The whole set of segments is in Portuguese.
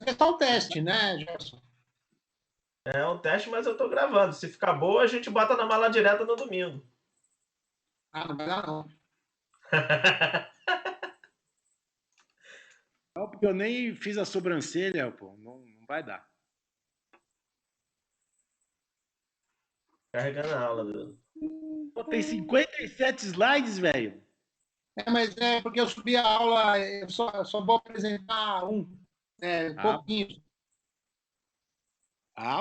É só o teste, né, Gerson? É um teste, mas eu tô gravando. Se ficar boa, a gente bota na mala direta no domingo. Ah, não vai dar, não. Não, porque eu nem fiz a sobrancelha, pô. Não vai dar. Carregando a aula, Bruno. Pô, tem 57 slides, velho. Mas é porque eu subi a aula, eu só vou apresentar um pouquinho.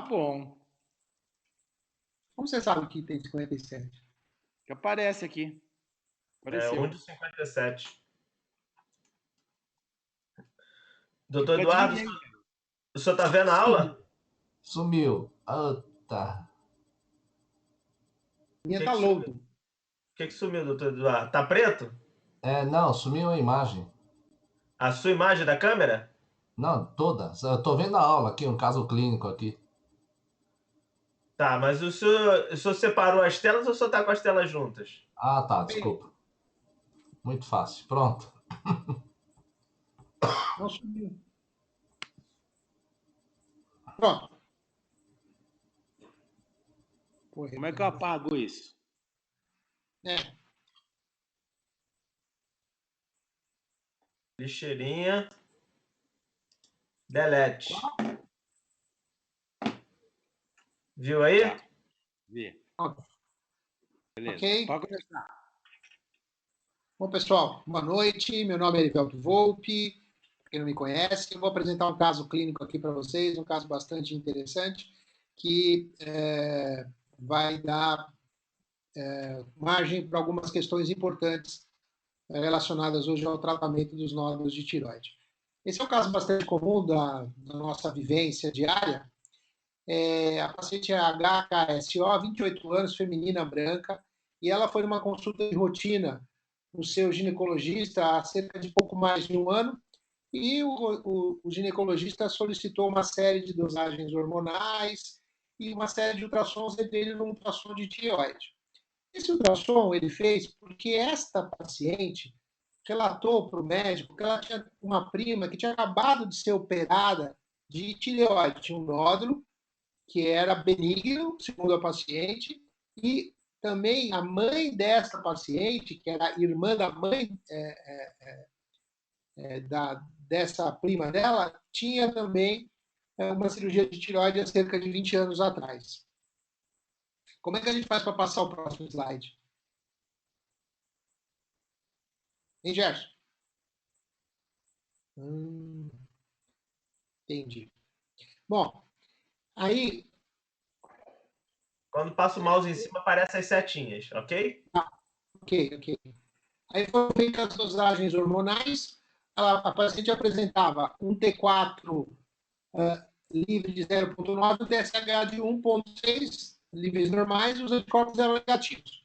Bom. Como você sabe que tem 57? Que aparece aqui. Apareceu. 1 de 57. Doutor Eduardo, o senhor tá vendo a aula? Sumiu. Tá. Minha tá louco. O que sumiu, doutor Eduardo? Tá preto? Não, sumiu a imagem. A sua imagem da câmera? Não, toda. Eu tô vendo a aula aqui, um caso clínico aqui. Tá, mas o senhor separou as telas ou o senhor tá com as telas juntas? Ah, tá, desculpa. Muito fácil. Pronto. Não sumiu. Pronto. Como é que eu apago isso? Lixeirinha. Delete. Viu aí? Tá. Vi. Beleza. Ok. Pode começar. Bom, pessoal, boa noite. Meu nome é Erivelto Volpi. Para quem não me conhece, eu vou apresentar um caso clínico aqui para vocês, um caso bastante interessante, que vai dar margem para algumas questões importantes relacionadas hoje ao tratamento dos nódulos de tireoide. Esse é um caso bastante comum da nossa vivência diária. A paciente é HKSO, 28 anos, feminina, branca, e ela foi numa consulta de rotina no seu ginecologista há cerca de pouco mais de um ano, e o ginecologista solicitou uma série de dosagens hormonais e uma série de ultrassons, entre eles um ultrassom de tireoide. Esse ultrassom ele fez porque esta paciente relatou para o médico que ela tinha uma prima que tinha acabado de ser operada de tireoide, tinha um nódulo que era benigno, segundo a paciente, e também a mãe dessa paciente, que era irmã da mãe dessa prima dela, tinha também uma cirurgia de tireoide há cerca de 20 anos atrás. Como é que a gente faz para passar o próximo slide? Hein, Gerson? Entendi. Bom, aí... Quando passa o mouse em cima, aparecem as setinhas, ok? Ok. Aí foram feitas as dosagens hormonais. A paciente apresentava um T4 livre de 0,9, o TSH de 1,6, níveis normais, e os anticorpos eram negativos.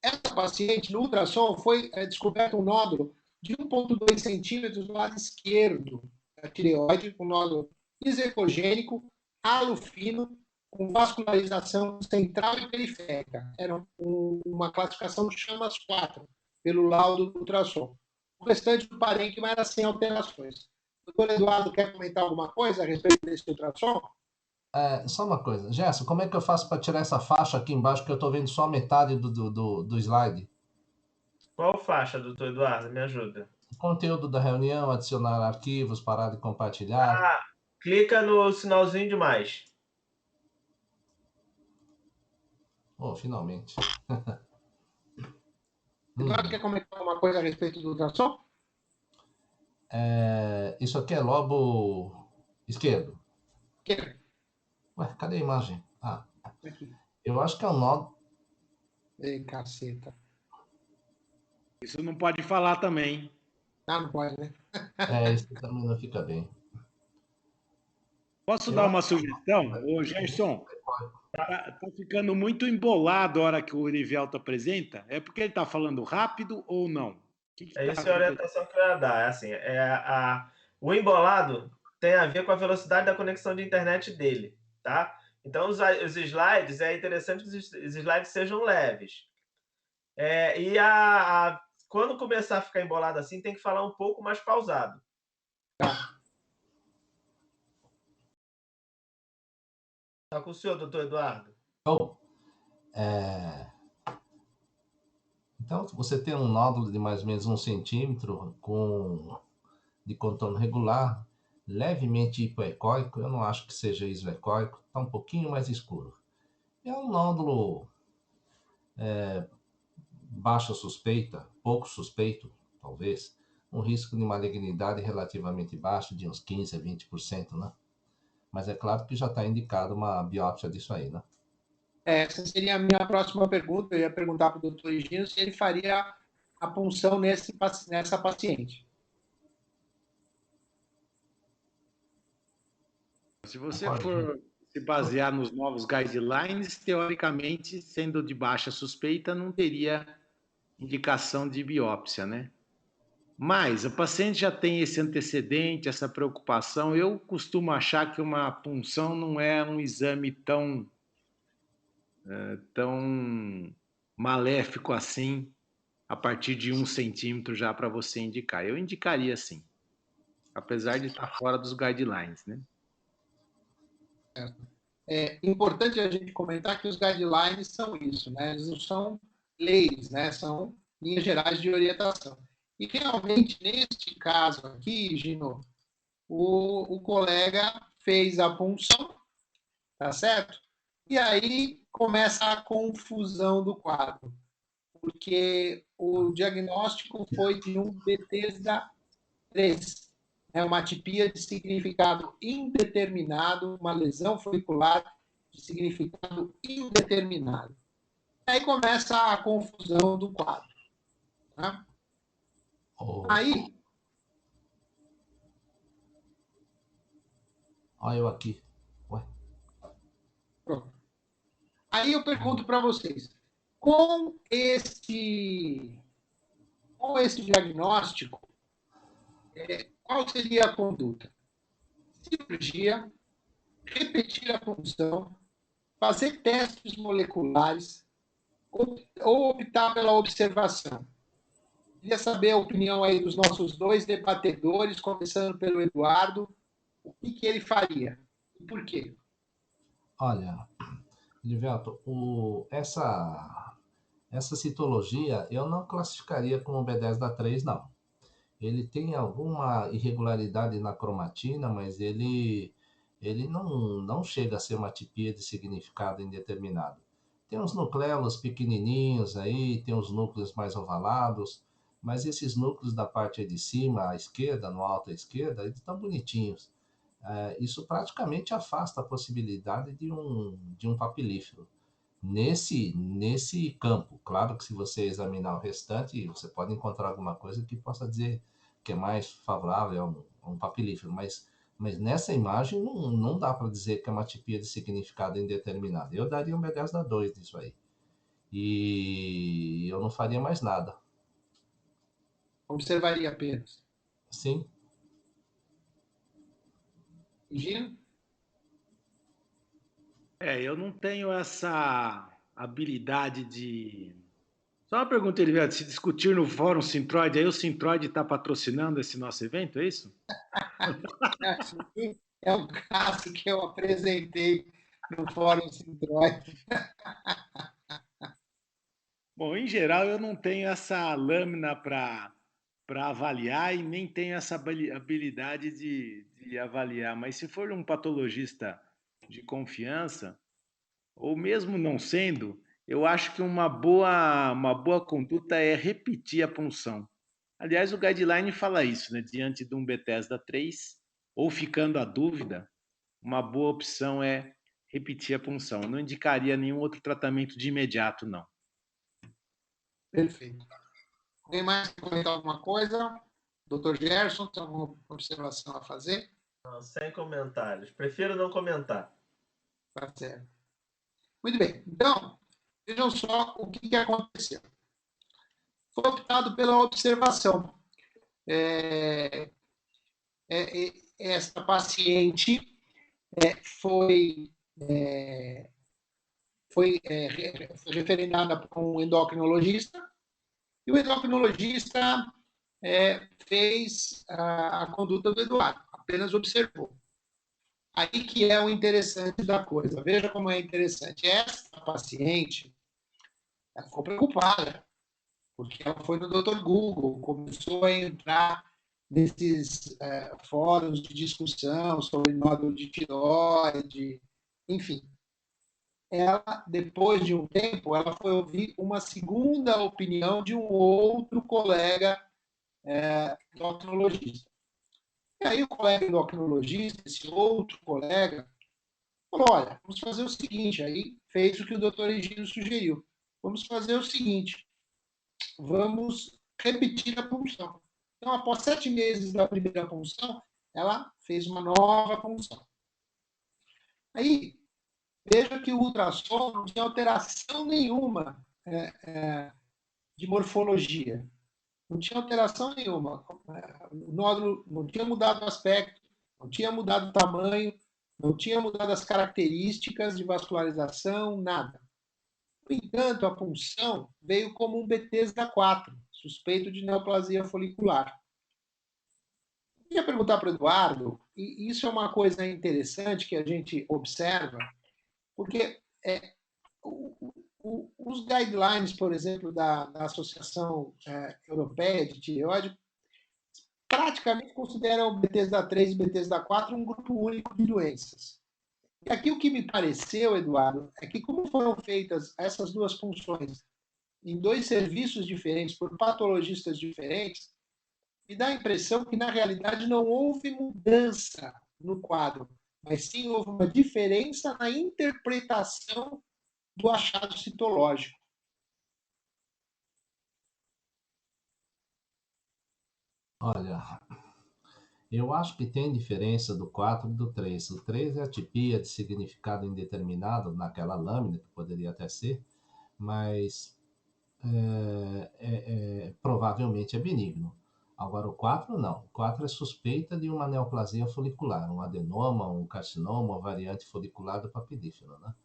Essa paciente, no ultrassom, foi descoberto um nódulo de 1,2 centímetros do lado esquerdo da tireoide, um nódulo isecogênico, halo fino, com vascularização central e periférica. Era uma classificação de chamas 4, pelo laudo do ultrassom. O restante do parênquima era sem alterações. O doutor Eduardo quer comentar alguma coisa a respeito desse ultrassom? Só uma coisa. Gerson, como é que eu faço para tirar essa faixa aqui embaixo, que eu estou vendo só metade do slide? Qual faixa, doutor Eduardo? Me ajuda. O conteúdo da reunião, adicionar arquivos, parar de compartilhar. Clica no sinalzinho de mais. Oh, finalmente. Eduardo quer comentar alguma coisa a respeito do ultrassom? Isso aqui é lobo esquerdo. Quer? Ué, cadê a imagem? Aqui. Eu acho que é um nó. Ei, caceta. Isso não pode falar também. Não pode, né? Isso também não fica bem. Posso dar uma sugestão? Ô, Gerson, tá ficando muito embolado a hora que o Erivelto apresenta. É porque ele está falando rápido ou não? Essa é a orientação que eu ia dar. Assim, o embolado tem a ver com a velocidade da conexão de internet dele, tá? Então, os slides, é interessante que os slides sejam leves. Quando começar a ficar embolado assim, tem que falar um pouco mais pausado. Tá. Está com o senhor, doutor Eduardo. Então, você tem um nódulo de mais ou menos 1 centímetro de contorno regular, levemente hipoecóico, eu não acho que seja isoecóico, está um pouquinho mais escuro. É um nódulo baixa suspeita, pouco suspeito, talvez, um risco de malignidade relativamente baixo, de uns 15% a 20%, né? Mas é claro que já está indicado uma biópsia disso aí, né? Essa seria a minha próxima pergunta. Eu ia perguntar para o doutor Higino se ele faria a punção nessa paciente. Se você for se basear nos novos guidelines, teoricamente, sendo de baixa suspeita, não teria indicação de biópsia, né? Mas o paciente já tem esse antecedente, essa preocupação. Eu costumo achar que uma punção não é um exame tão maléfico assim, a partir de 1 centímetro já para você indicar. Eu indicaria sim, apesar de estar fora dos guidelines, né? É importante a gente comentar que os guidelines são isso, né? Eles não são leis, né? São linhas gerais de orientação. E realmente, neste caso aqui, Gino, o colega fez a punção, tá certo? E aí começa a confusão do quadro, porque o diagnóstico foi de um Bethesda 3, uma atipia de significado indeterminado, uma lesão folicular de significado indeterminado. Aí começa a confusão do quadro. Tá? Aí. Olha eu aqui. Ué. Pronto. Aí eu pergunto para vocês: com esse diagnóstico, qual seria a conduta? Cirurgia, repetir a punção, fazer testes moleculares ou optar pela observação? Queria saber a opinião aí dos nossos dois debatedores, começando pelo Eduardo. O que ele faria e por quê? Olha, Livelto, essa citologia eu não classificaria como B10-3, não. Ele tem alguma irregularidade na cromatina, mas ele não chega a ser uma atipia de significado indeterminado. Tem uns nucléolos pequenininhos aí, tem uns núcleos mais ovalados, mas esses núcleos da parte de cima, à esquerda, no alto à esquerda, eles estão bonitinhos. Isso praticamente afasta a possibilidade de um papilífero nesse campo. Claro que se você examinar o restante, você pode encontrar alguma coisa que possa dizer que é mais favorável a um papilífero, mas nessa imagem não dá para dizer que é uma atipia de significado indeterminado. Eu daria um B10-2 disso aí. E eu não faria mais nada. Observaria apenas. Sim. Gino? Eu não tenho essa habilidade de... Só uma pergunta, Elivelto, se discutir no Fórum Sintroid, aí o Sintroid está patrocinando esse nosso evento, é isso? É um caso que eu apresentei no Fórum Sintroid. Bom, em geral, eu não tenho essa lâmina para avaliar e nem tenho essa habilidade de avaliar, mas se for um patologista de confiança, ou mesmo não sendo, eu acho que uma boa conduta é repetir a punção. Aliás, o guideline fala isso, né? Diante de um Bethesda 3, ou ficando a dúvida, uma boa opção é repetir a punção. Eu não indicaria nenhum outro tratamento de imediato, não. Perfeito. Alguém mais quer comentar alguma coisa? Dr. Gerson, tem alguma observação a fazer? Não, sem comentários. Prefiro não comentar. Tá certo. Muito bem. Então, vejam só o que aconteceu. Foi optado pela observação. Essa paciente foi referendada para um endocrinologista e o endocrinologista fez a conduta do Eduardo, apenas observou. Aí que é o interessante da coisa. Veja como é interessante. Essa paciente, ela ficou preocupada, porque ela foi no Dr. Google, começou a entrar nesses fóruns de discussão sobre nódulo de tireoide, enfim. Ela, depois de um tempo, ela foi ouvir uma segunda opinião de um outro colega endocrinologista. E aí o colega endocrinologista, esse outro colega, falou, olha, vamos fazer o seguinte, aí fez o que o doutor Egídio sugeriu. Vamos fazer o seguinte, vamos repetir a punção. Então, após 7 meses da primeira punção, ela fez uma nova punção. Aí, veja que o ultrassom não tinha alteração nenhuma de morfologia. Não tinha alteração nenhuma. O nódulo não tinha mudado o aspecto, não tinha mudado o tamanho, não tinha mudado as características de vascularização, nada. No entanto, a punção veio como um Bethesda 4, suspeito de neoplasia folicular. Eu ia perguntar para o Eduardo, e isso é uma coisa interessante que a gente observa, porque os guidelines, por exemplo, da Associação Europeia de Tireoide, praticamente consideram o Bethesda 3 e Bethesda 4 um grupo único de doenças. E aqui o que me pareceu, Eduardo, é que como foram feitas essas duas funções em 2 serviços diferentes, por patologistas diferentes, me dá a impressão que, na realidade, não houve mudança no quadro, mas sim houve uma diferença na interpretação do achado citológico. Olha, eu acho que tem diferença do 4 e do 3. O 3 é atipia de significado indeterminado naquela lâmina, que poderia até ser, mas provavelmente é benigno. Agora, o 4 não. O 4 é suspeita de uma neoplasia folicular, um adenoma, um carcinoma, uma variante folicular do papilífero, né?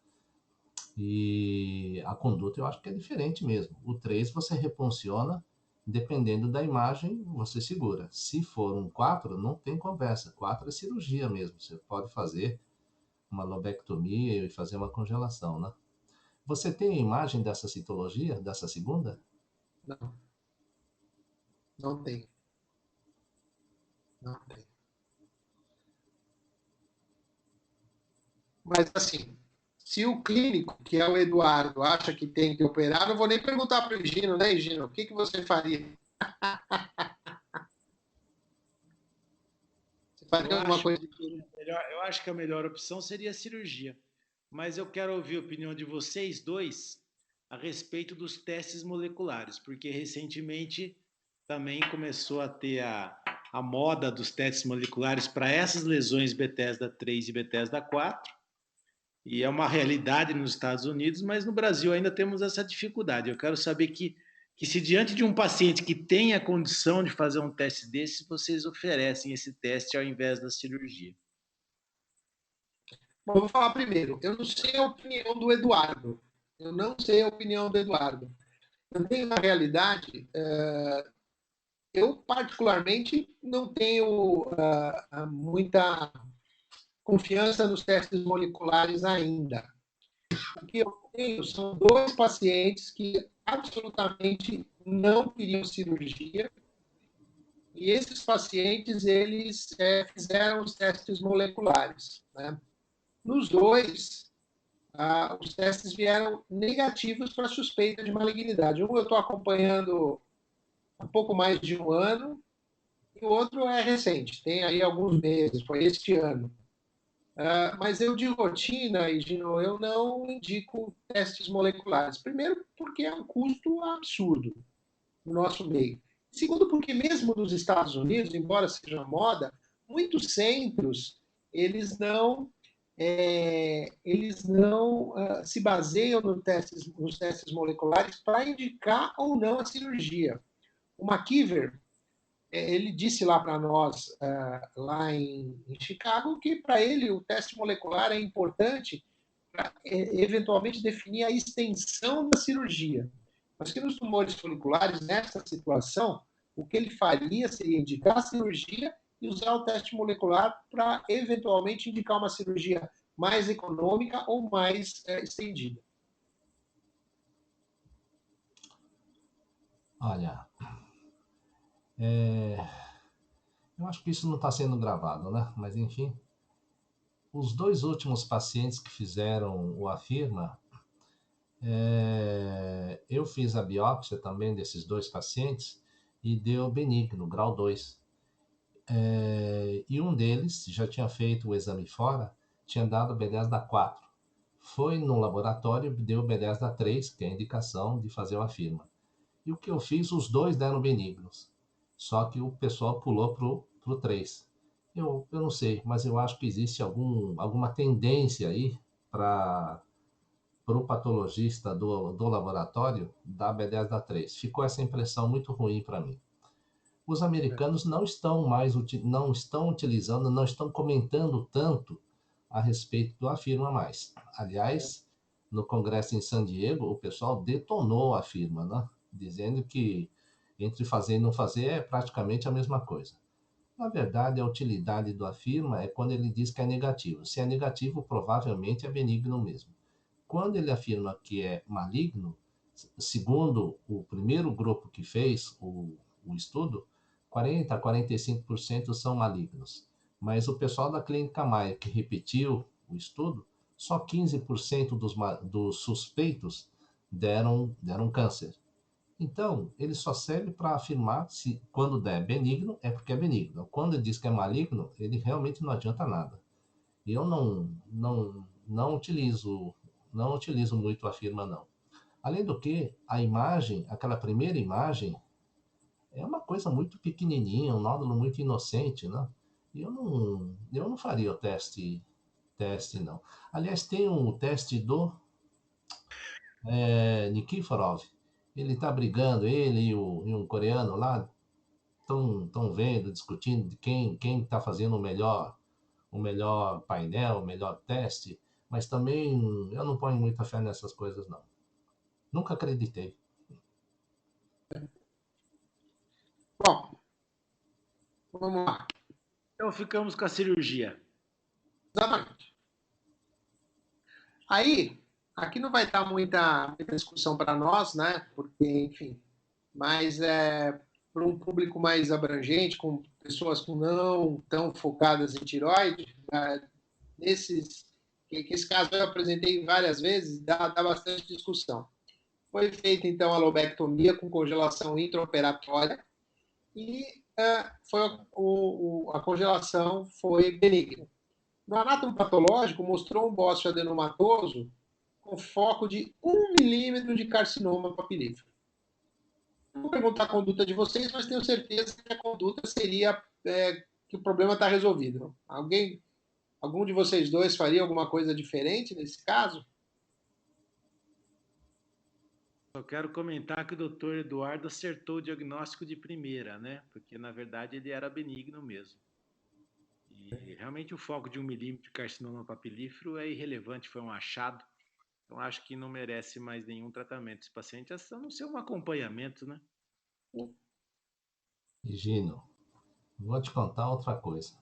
E a conduta eu acho que é diferente mesmo. O 3 você repunciona, dependendo da imagem, você segura. Se for um 4, não tem conversa. 4 é cirurgia mesmo. Você pode fazer uma lobectomia e fazer uma congelação, né? Você tem a imagem dessa citologia, dessa segunda? Não. Não tem. Não tem. Mas, assim, se o clínico, que é o Eduardo, acha que tem que operar, não vou nem perguntar para o Higino, né, Higino? O que você faria? Você faria alguma coisa? Eu acho que a melhor opção seria a cirurgia. Mas eu quero ouvir a opinião de vocês dois a respeito dos testes moleculares, porque recentemente também começou a ter a moda dos testes moleculares para essas lesões Bethesda 3 e Bethesda 4, e é uma realidade nos Estados Unidos, mas no Brasil ainda temos essa dificuldade. Eu quero saber que se diante de um paciente que tem a condição de fazer um teste desse, vocês oferecem esse teste ao invés da cirurgia. Bom, vou falar primeiro. Eu não sei a opinião do Eduardo. Eu não sei a opinião do Eduardo. Também, na realidade, eu particularmente não tenho muita confiança nos testes moleculares ainda. O que eu tenho são 2 pacientes que absolutamente não queriam cirurgia, e esses pacientes, eles fizeram os testes moleculares, né? Nos 2, os testes vieram negativos para suspeita de malignidade. Um eu estou acompanhando há pouco mais de 1 ano, e o outro é recente, tem aí alguns meses, foi este ano. Mas eu, de rotina, Higino, eu não indico testes moleculares. Primeiro, porque é um custo absurdo no nosso meio. Segundo, porque mesmo nos Estados Unidos, embora seja moda, muitos centros, eles não se baseiam nos testes moleculares para indicar ou não a cirurgia. O McKeever, ele disse lá para nós, lá em Chicago, que para ele o teste molecular é importante para eventualmente definir a extensão da cirurgia. Mas que nos tumores foliculares, nessa situação, o que ele faria seria indicar a cirurgia e usar o teste molecular para, eventualmente, indicar uma cirurgia mais econômica ou mais estendida. Olha, eu acho que isso não está sendo gravado, né? Mas, enfim, os 2 últimos pacientes que fizeram o AFIRMA, eu fiz a biópsia também desses 2 pacientes e deu benigno, grau 2. E um deles já tinha feito o exame fora, tinha dado B10 da 4. Foi no laboratório, deu B10 da 3, que é a indicação de fazer o AFIRMA. E o que eu fiz, os 2 deram benignos. Só que o pessoal pulou pro 3. Eu não sei, mas eu acho que existe alguma tendência aí para o patologista do laboratório dar B10 da 3. Ficou essa impressão muito ruim para mim. Os americanos não estão utilizando, não estão comentando tanto a respeito do AFIRMA mais. Aliás, no congresso em San Diego, o pessoal detonou a AFIRMA, né? Dizendo que entre fazer e não fazer é praticamente a mesma coisa. Na verdade, a utilidade do AFIRMA é quando ele diz que é negativo. Se é negativo, provavelmente é benigno mesmo. Quando ele afirma que é maligno, segundo o primeiro grupo que fez o estudo, 40% a 45% são malignos. Mas o pessoal da Clínica Maia, que repetiu o estudo, só 15% dos suspeitos deram câncer. Então, ele só serve para afirmar se quando der benigno, é porque é benigno. Quando ele diz que é maligno, ele realmente não adianta nada. E eu não utilizo muito a firma, não. Além do que, a imagem, aquela primeira imagem, é uma coisa muito pequenininha, um nódulo muito inocente, né? E eu não faria o teste, não. Aliás, tem um teste do Nikiforov. Ele está brigando, ele e um coreano lá, estão vendo, discutindo de quem está fazendo o melhor painel, o melhor teste, mas também eu não ponho muita fé nessas coisas, não. Nunca acreditei. Bom, vamos lá. Então ficamos com a cirurgia. Exatamente. Aí, aqui não vai estar muita discussão para nós, né? Porque, enfim, mas para um público mais abrangente, com pessoas que não tão focadas em tireoide, esse caso eu apresentei várias vezes, dá bastante discussão. Foi feita, então, a lobectomia com congelação intraoperatória e a congelação foi benigna. No anátomo patológico, mostrou um bócio adenomatoso com foco de 1 milímetro de carcinoma papilífero. Não vou perguntar a conduta de vocês, mas tenho certeza que a conduta seria que o problema está resolvido. Algum de vocês dois faria alguma coisa diferente nesse caso? Só quero comentar que o doutor Eduardo acertou o diagnóstico de primeira, né? Porque, na verdade, ele era benigno mesmo. E realmente o foco de 1 milímetro de carcinoma papilífero é irrelevante, foi um achado. Então, acho que não merece mais nenhum tratamento esse paciente, a não ser um acompanhamento, né? Gino, vou te contar outra coisa.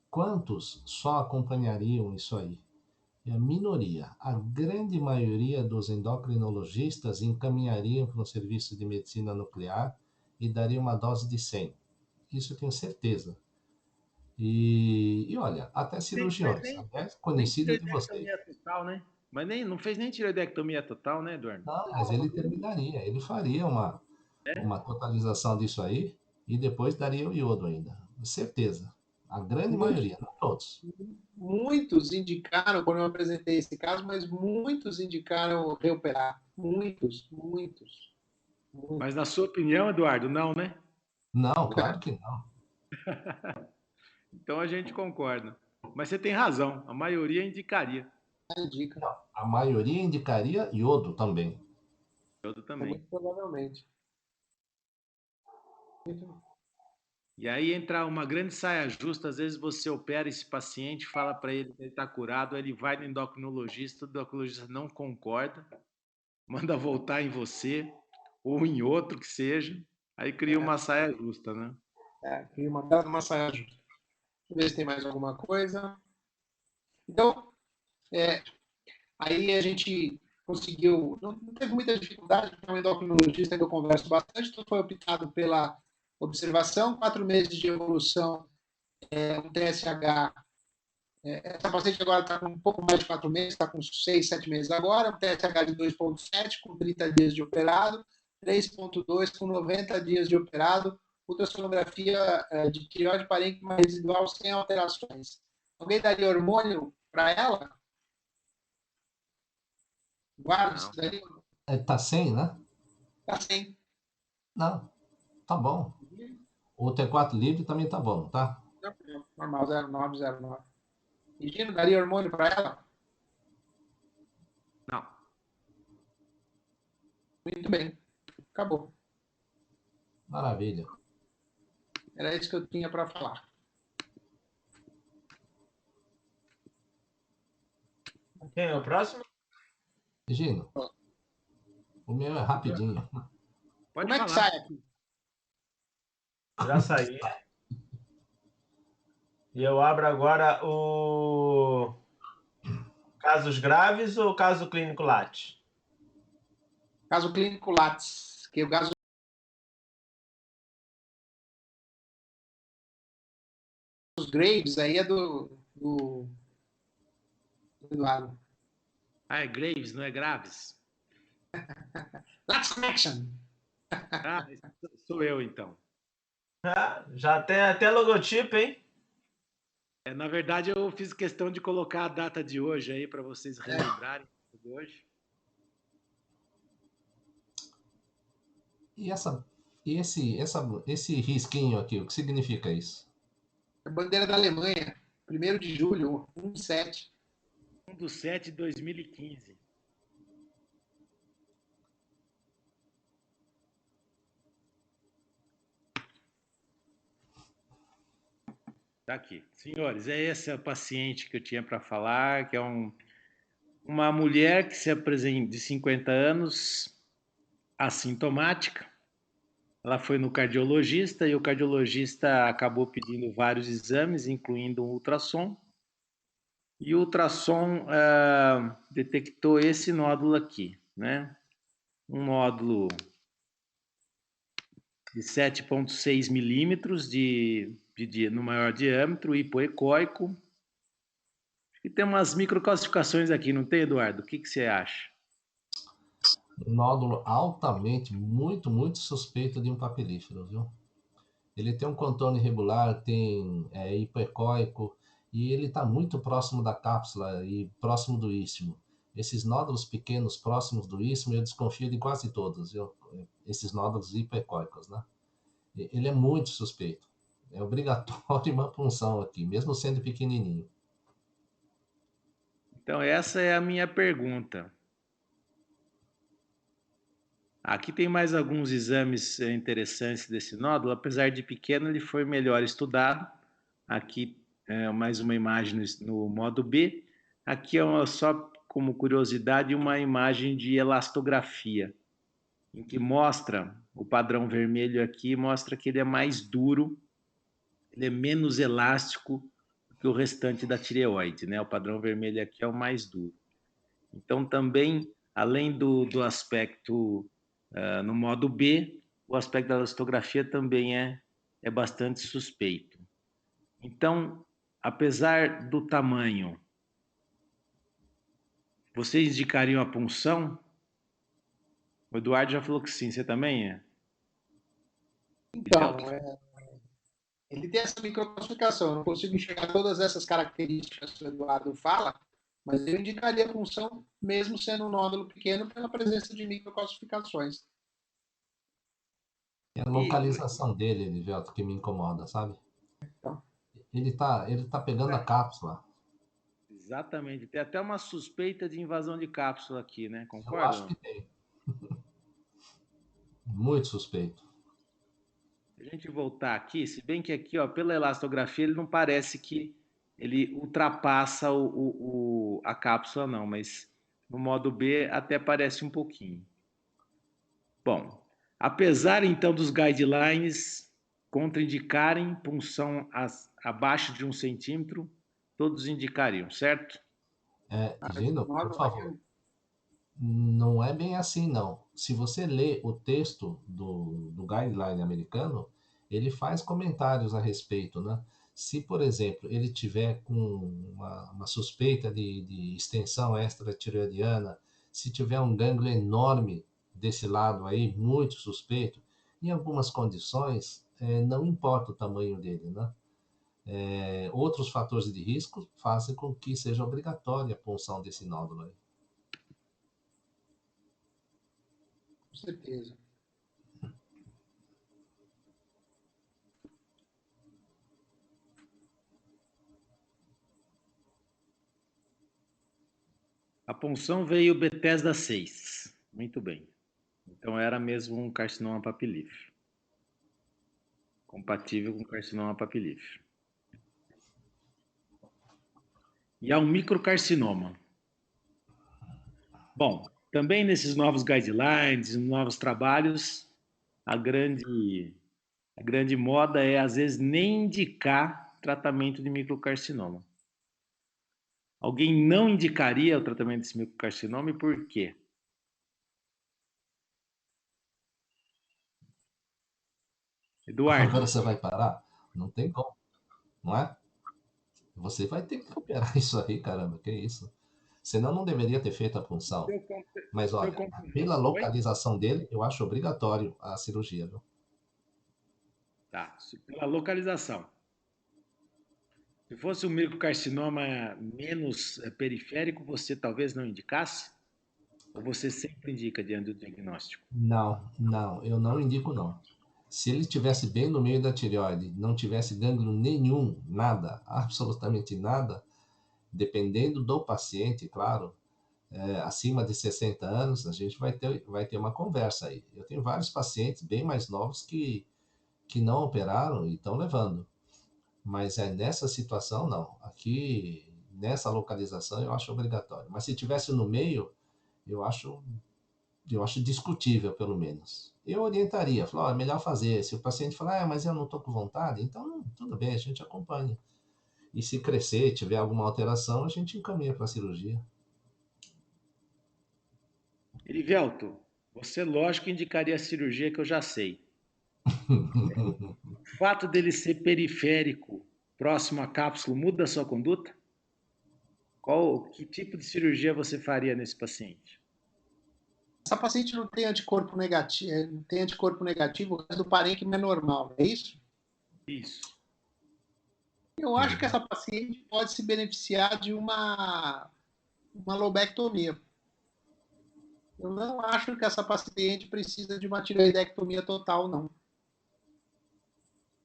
Quantos só acompanhariam isso aí? É a minoria. A grande maioria dos endocrinologistas encaminhariam para um serviço de medicina nuclear e daria uma dose de 100. Isso eu tenho certeza. E olha, até cirurgiões, até conhecidos de vocês. Total, né? Mas não fez nem tireoidectomia total, né, Eduardo? Não, mas ele terminaria, ele faria uma totalização disso aí e depois daria o iodo ainda. Certeza. A grande maioria, não todos. Muitos indicaram, quando eu apresentei esse caso, mas muitos indicaram reoperar. Muitos. Mas na sua opinião, Eduardo, não, né? Não, claro que não. Então a gente concorda. Mas você tem razão, a maioria indicaria. Indica. Não, a maioria indicaria iodo também. Iodo também. Muito provavelmente. E aí entra uma grande saia justa, às vezes você opera esse paciente, fala para ele que ele está curado, ele vai no endocrinologista, o endocrinologista não concorda, manda voltar em você, ou em outro que seja, Aí cria uma saia justa, né? Cria uma bela de uma saia justa. Deixa eu ver se tem mais alguma coisa. Então, aí a gente conseguiu, não teve muita dificuldade, porque é um endocrinologista que eu converso bastante, então foi optado pela observação, 4 meses de evolução, um TSH. Essa paciente agora está com um pouco mais de 4 meses, está com 6, 7 meses agora, um TSH de 2,7 com 30 dias de operado, 3,2 com 90 dias de operado, ultrassonografia de tireoide parênquima residual sem alterações. Alguém daria hormônio para ela? Guarda isso daí? Tá 100, né? Tá sem. Não, tá bom. O T4 livre também tá bom, tá? Normal, 0909. E Gino, daria hormônio para ela? Não. Muito bem. Acabou. Maravilha. Era isso que eu tinha para falar. Quem é o próximo? Gino, o meu é rapidinho. Pode Como é que falar. sai aqui? Já saí. E eu abro agora o casos graves ou caso clínico Lattes? Caso clínico Lattes, que o caso dos Graves aí é do Eduardo. Ah, é Graves, não é Graves? Lattes Connection. Ah, sou eu, então. Já tem até logotipo, hein? Na verdade, eu fiz questão de colocar a data de hoje aí para vocês relembrarem de hoje. E esse risquinho aqui, o que significa isso? A bandeira da Alemanha, 1º de julho, 1/7. 1/7/2015. Tá aqui. Senhores, é essa paciente que eu tinha para falar, que é uma mulher que se apresenta de 50 anos, assintomática. Ela foi no cardiologista e o cardiologista acabou pedindo vários exames, incluindo um ultrassom. E o ultrassom detectou esse nódulo aqui, né? Um nódulo de 7,6 milímetros no maior diâmetro, hipoecóico. E tem umas microcalcificações aqui, não tem, Eduardo? O que você acha? Um nódulo altamente, muito, muito suspeito de um papilífero, viu? Ele tem um contorno irregular, tem hipoecóico, e ele está muito próximo da cápsula e próximo do istmo. Esses nódulos pequenos próximos do istmo, eu desconfio de quase todos, viu? Esses nódulos hipoecóicos, né? Ele é muito suspeito. É obrigatório uma punção aqui, mesmo sendo pequenininho. Então, essa é a minha pergunta. Aqui tem mais alguns exames interessantes desse nódulo. Apesar de pequeno, ele foi melhor estudado. Aqui mais uma imagem no modo B. Aqui é só como curiosidade uma imagem de elastografia, em que mostra o padrão vermelho aqui, mostra que ele é mais duro, ele é menos elástico que o restante da tireoide, né? O padrão vermelho aqui é o mais duro. Então, também, além do aspecto no modo B, o aspecto da elastografia também é bastante suspeito. Então, apesar do tamanho, vocês indicariam a punção? O Eduardo já falou que sim, você também é? Então, ele tem essa microclassificação. Eu não consigo enxergar todas essas características que o Eduardo fala, mas eu indicaria a punção, mesmo sendo um nódulo pequeno, pela presença de microclassificações. É a localização dele, Elivelto, que me incomoda, sabe? Então. Ele tá pegando a cápsula. Exatamente. Tem até uma suspeita de invasão de cápsula aqui, né? Concorda? Eu acho que tem. Muito suspeito. Se a gente voltar aqui, se bem que aqui, ó, pela elastografia, ele não parece que ele ultrapassa a cápsula, não, mas no modo B até parece um pouquinho. Bom, Apesar, então, dos guidelines contraindicarem punção abaixo de 1 centímetro, todos indicariam, certo? Gino, por favor. Não é bem assim, não. Se você lê o texto do guideline americano, ele faz comentários a respeito, né? Se, por exemplo, ele tiver com uma suspeita de extensão extratireoidiana, se tiver um gânglio enorme desse lado aí, muito suspeito, em algumas condições, não importa o tamanho dele, né? Outros fatores de risco fazem com que seja obrigatória a punção desse nódulo aí. Com certeza. A punção veio Bethesda 6. Muito bem. Então era mesmo um carcinoma papilífero. Compatível com carcinoma papilífero. E há um microcarcinoma. Bom, também nesses novos guidelines, novos trabalhos, a grande moda é, às vezes, nem indicar tratamento de microcarcinoma. Alguém não indicaria o tratamento desse microcarcinoma e por quê? Eduardo. Agora você vai parar? Não tem como, não é? Você vai ter que operar isso aí, caramba, que isso? Senão não deveria ter feito a punção. Mas olha, pela localização dele, eu acho obrigatório a cirurgia, viu? Tá, pela localização. Se fosse um microcarcinoma menos periférico, você talvez não indicasse? Ou você sempre indica diante do diagnóstico? Não, eu não indico não. Se ele estivesse bem no meio da tireoide, não tivesse gânglio nenhum, nada, absolutamente nada, dependendo do paciente, claro, acima de 60 anos, a gente vai ter uma conversa aí. Eu tenho vários pacientes bem mais novos que não operaram e estão levando. Mas nessa situação, não. Aqui, nessa localização, eu acho obrigatório. Mas se tivesse no meio, eu acho discutível, pelo menos. Eu orientaria, falar, é melhor fazer. Se o paciente falar, mas eu não estou com vontade, então tudo bem, a gente acompanha. E se crescer, tiver alguma alteração, a gente encaminha para a cirurgia. Erivelto, você lógico indicaria a cirurgia que eu já sei. O fato dele ser periférico, próximo à cápsula, muda a sua conduta? Que tipo de cirurgia você faria nesse paciente? Essa paciente não tem anticorpo negativo, mas do parênquima é normal, é isso? Isso. Eu acho que essa paciente pode se beneficiar de uma lobectomia. Eu não acho que essa paciente precisa de uma tireoidectomia total, não.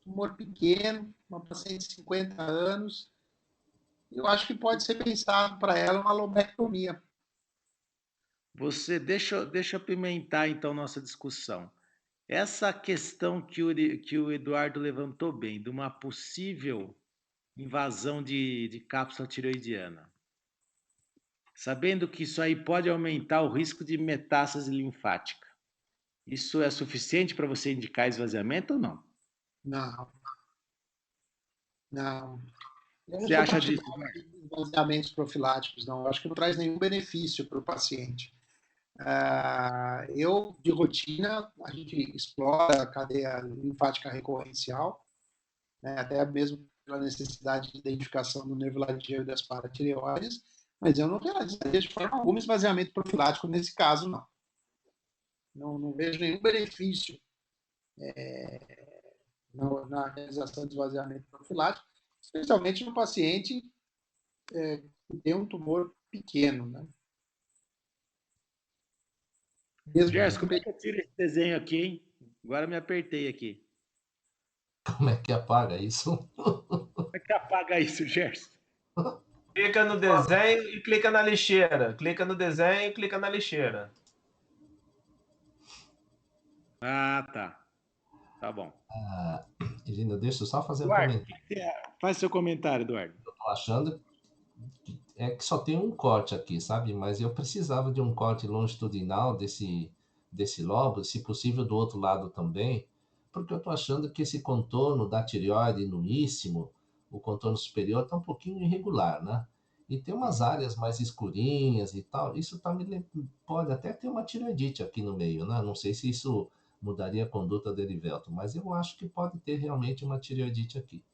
Tumor pequeno, uma paciente de 50 anos, eu acho que pode ser pensado para ela uma lobectomia. Deixa eu apimentar então nossa discussão. Essa questão que o Eduardo levantou bem, de uma possível invasão de cápsula tireoidiana. Sabendo que isso aí pode aumentar o risco de metástase linfática. Isso é suficiente para você indicar esvaziamento ou não? Não. Você acha disso? Esvaziamentos profiláticos, não. Eu acho que não traz nenhum benefício para o paciente. Eu, de rotina, a gente explora a cadeia linfática recorrencial, né, até mesmo pela necessidade de identificação do nervo laringeal e das paratireoides, mas eu não realizaria de forma alguma esvaziamento profilático nesse caso, não. Não vejo nenhum benefício na realização de esvaziamento profilático, especialmente no paciente que tem um tumor pequeno, né? Gerson, como é que eu tiro esse desenho aqui, hein? Agora me apertei aqui. Como é que apaga isso? Como é que apaga isso, Gerson? Clica no desenho e clica na lixeira. Clica no desenho e clica na lixeira. Tá bom. Regina, deixa eu só fazer Eduardo, um comentário. Faz seu comentário, Eduardo. Eu tô achando que só tem um corte aqui, sabe? Mas eu precisava de um corte longitudinal desse desse lobo, se possível do outro lado também, porque eu estou achando que esse contorno da tireoide no istmo, o contorno superior, está um pouquinho irregular, né? E tem umas áreas mais escurinhas e tal. Isso pode até ter uma tireoidite aqui no meio, né? Não sei se isso mudaria a conduta do Erivelto, mas eu acho que pode ter realmente uma tireoidite aqui.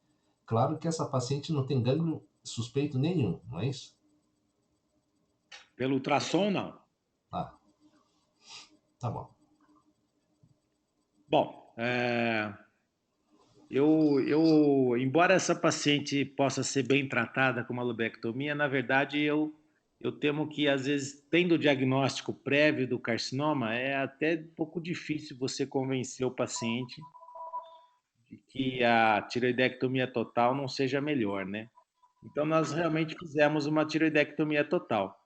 Claro que essa paciente não tem gânglio suspeito nenhum, não é isso? Pelo ultrassom, não. Ah, tá bom. Bom, embora essa paciente possa ser bem tratada com uma lobectomia, na verdade eu temo que às vezes, tendo o diagnóstico prévio do carcinoma, é até um pouco difícil você convencer o paciente de que a tireoidectomia total não seja melhor, né? Então nós realmente fizemos uma tireoidectomia total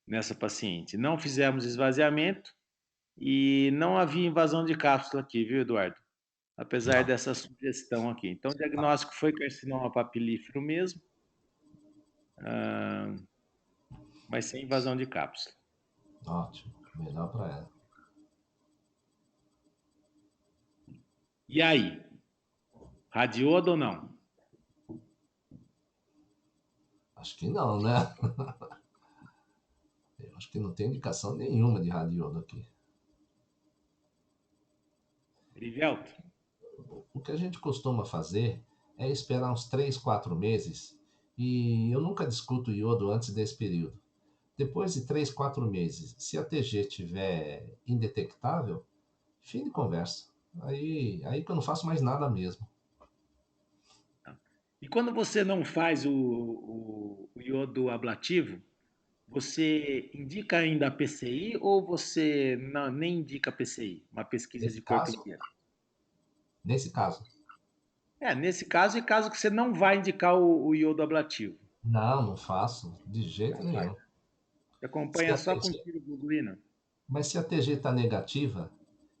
nessa paciente. Não fizemos esvaziamento e não havia invasão de cápsula aqui, viu, Eduardo? Apesar Não. dessa sugestão aqui. Então, o diagnóstico foi carcinoma papilífero mesmo, mas sem invasão de cápsula. Ótimo. Melhor para ela. E aí? Radiodo ou não? Acho que não, né? Eu acho que não tem indicação nenhuma de radiodo aqui. Erivelto? O que a gente costuma fazer é esperar uns 3, 4 meses, e eu nunca discuto iodo antes desse período. Depois de 3, 4 meses, se a TG estiver indetectável, fim de conversa. Aí que eu não faço mais nada mesmo. E quando você não faz o iodo ablativo, você indica ainda a PCI ou você não, nem indica a PCI, uma pesquisa de Nesse corpo caso, inteiro? Nesse caso, e caso que você não vai indicar o iodo ablativo. não faço, de jeito Não faz. nenhum. Você Se acompanha a só com TG, tiroglobulina. mas se a TG está negativa,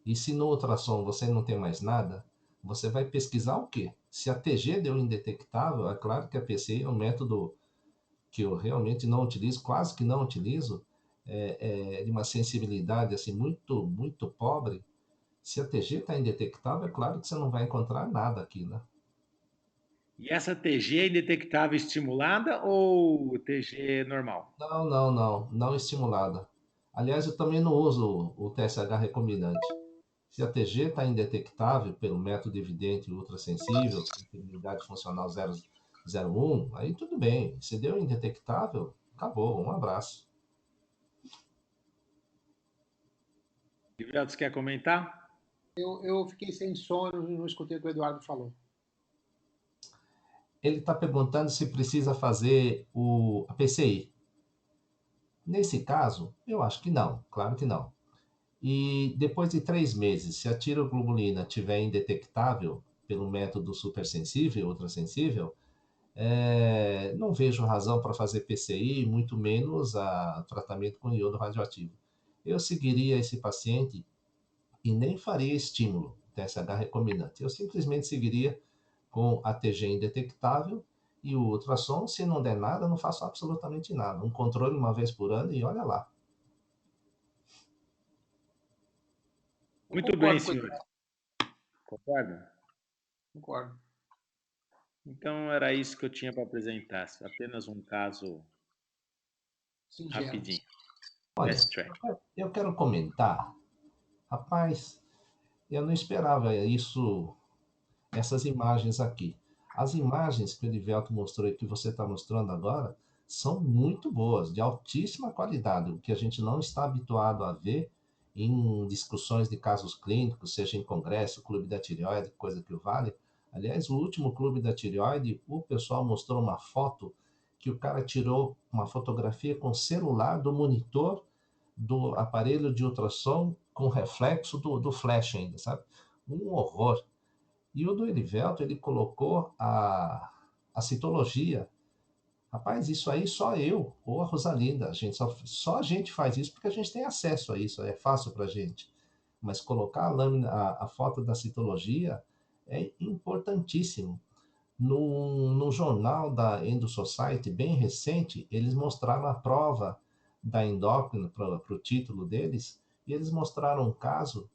e se no ultrassom você não tem mais nada, você vai pesquisar o quê? Se a TG deu indetectável, é claro que a PCI é um método que eu realmente não utilizo, quase que não utilizo, é de uma sensibilidade assim muito, muito pobre. Se a TG está indetectável, é claro que você não vai encontrar nada aqui, né? E essa TG é indetectável estimulada ou TG normal? Não estimulada. Aliás, eu também não uso o TSH recombinante. Se a TG está indetectável pelo método evidente ultrassensível, sensibilidade funcional 0,01, aí tudo bem. Se deu indetectável, acabou, um abraço. Givelto, você quer comentar? Eu fiquei sem sono e não escutei o que o Eduardo falou. Ele está perguntando se precisa fazer a PCI. Nesse caso, eu acho que não, claro que não. E depois de 3 meses, se a tiroglobulina estiver indetectável pelo método supersensível, ultrassensível, não vejo razão para fazer PCI, muito menos tratamento com iodo radioativo. Eu seguiria esse paciente e nem faria estímulo, TSH recombinante. Eu simplesmente seguiria com a TG indetectável e o ultrassom. Se não der nada, não faço absolutamente nada. Um controle uma vez por ano e olha lá. Muito bem, senhor. Concorda? Concordo. Então era isso que eu tinha para apresentar. Apenas um caso Singelo. rapidinho. Olha, Fast track. eu quero comentar. Rapaz, eu não esperava essas imagens aqui. As imagens que o Edivelto mostrou e que você está mostrando agora são muito boas, de altíssima qualidade, o que a gente não está habituado a ver em discussões de casos clínicos, seja em congresso, clube da tireoide, coisa que o vale. Aliás, o último clube da tireoide, o pessoal mostrou uma foto que o cara tirou uma fotografia com o celular do monitor do aparelho de ultrassom com reflexo do flash ainda, sabe? Um horror. E o do Erivelto, ele colocou a citologia. Rapaz, isso aí só eu ou a Rosalinda. Só a gente faz isso porque a gente tem acesso a isso, é fácil para a gente. Mas colocar a lâmina, a foto da citologia é importantíssimo. No jornal da Endo Society, bem recente, eles mostraram a prova da endócrina para o título deles, e eles mostraram um caso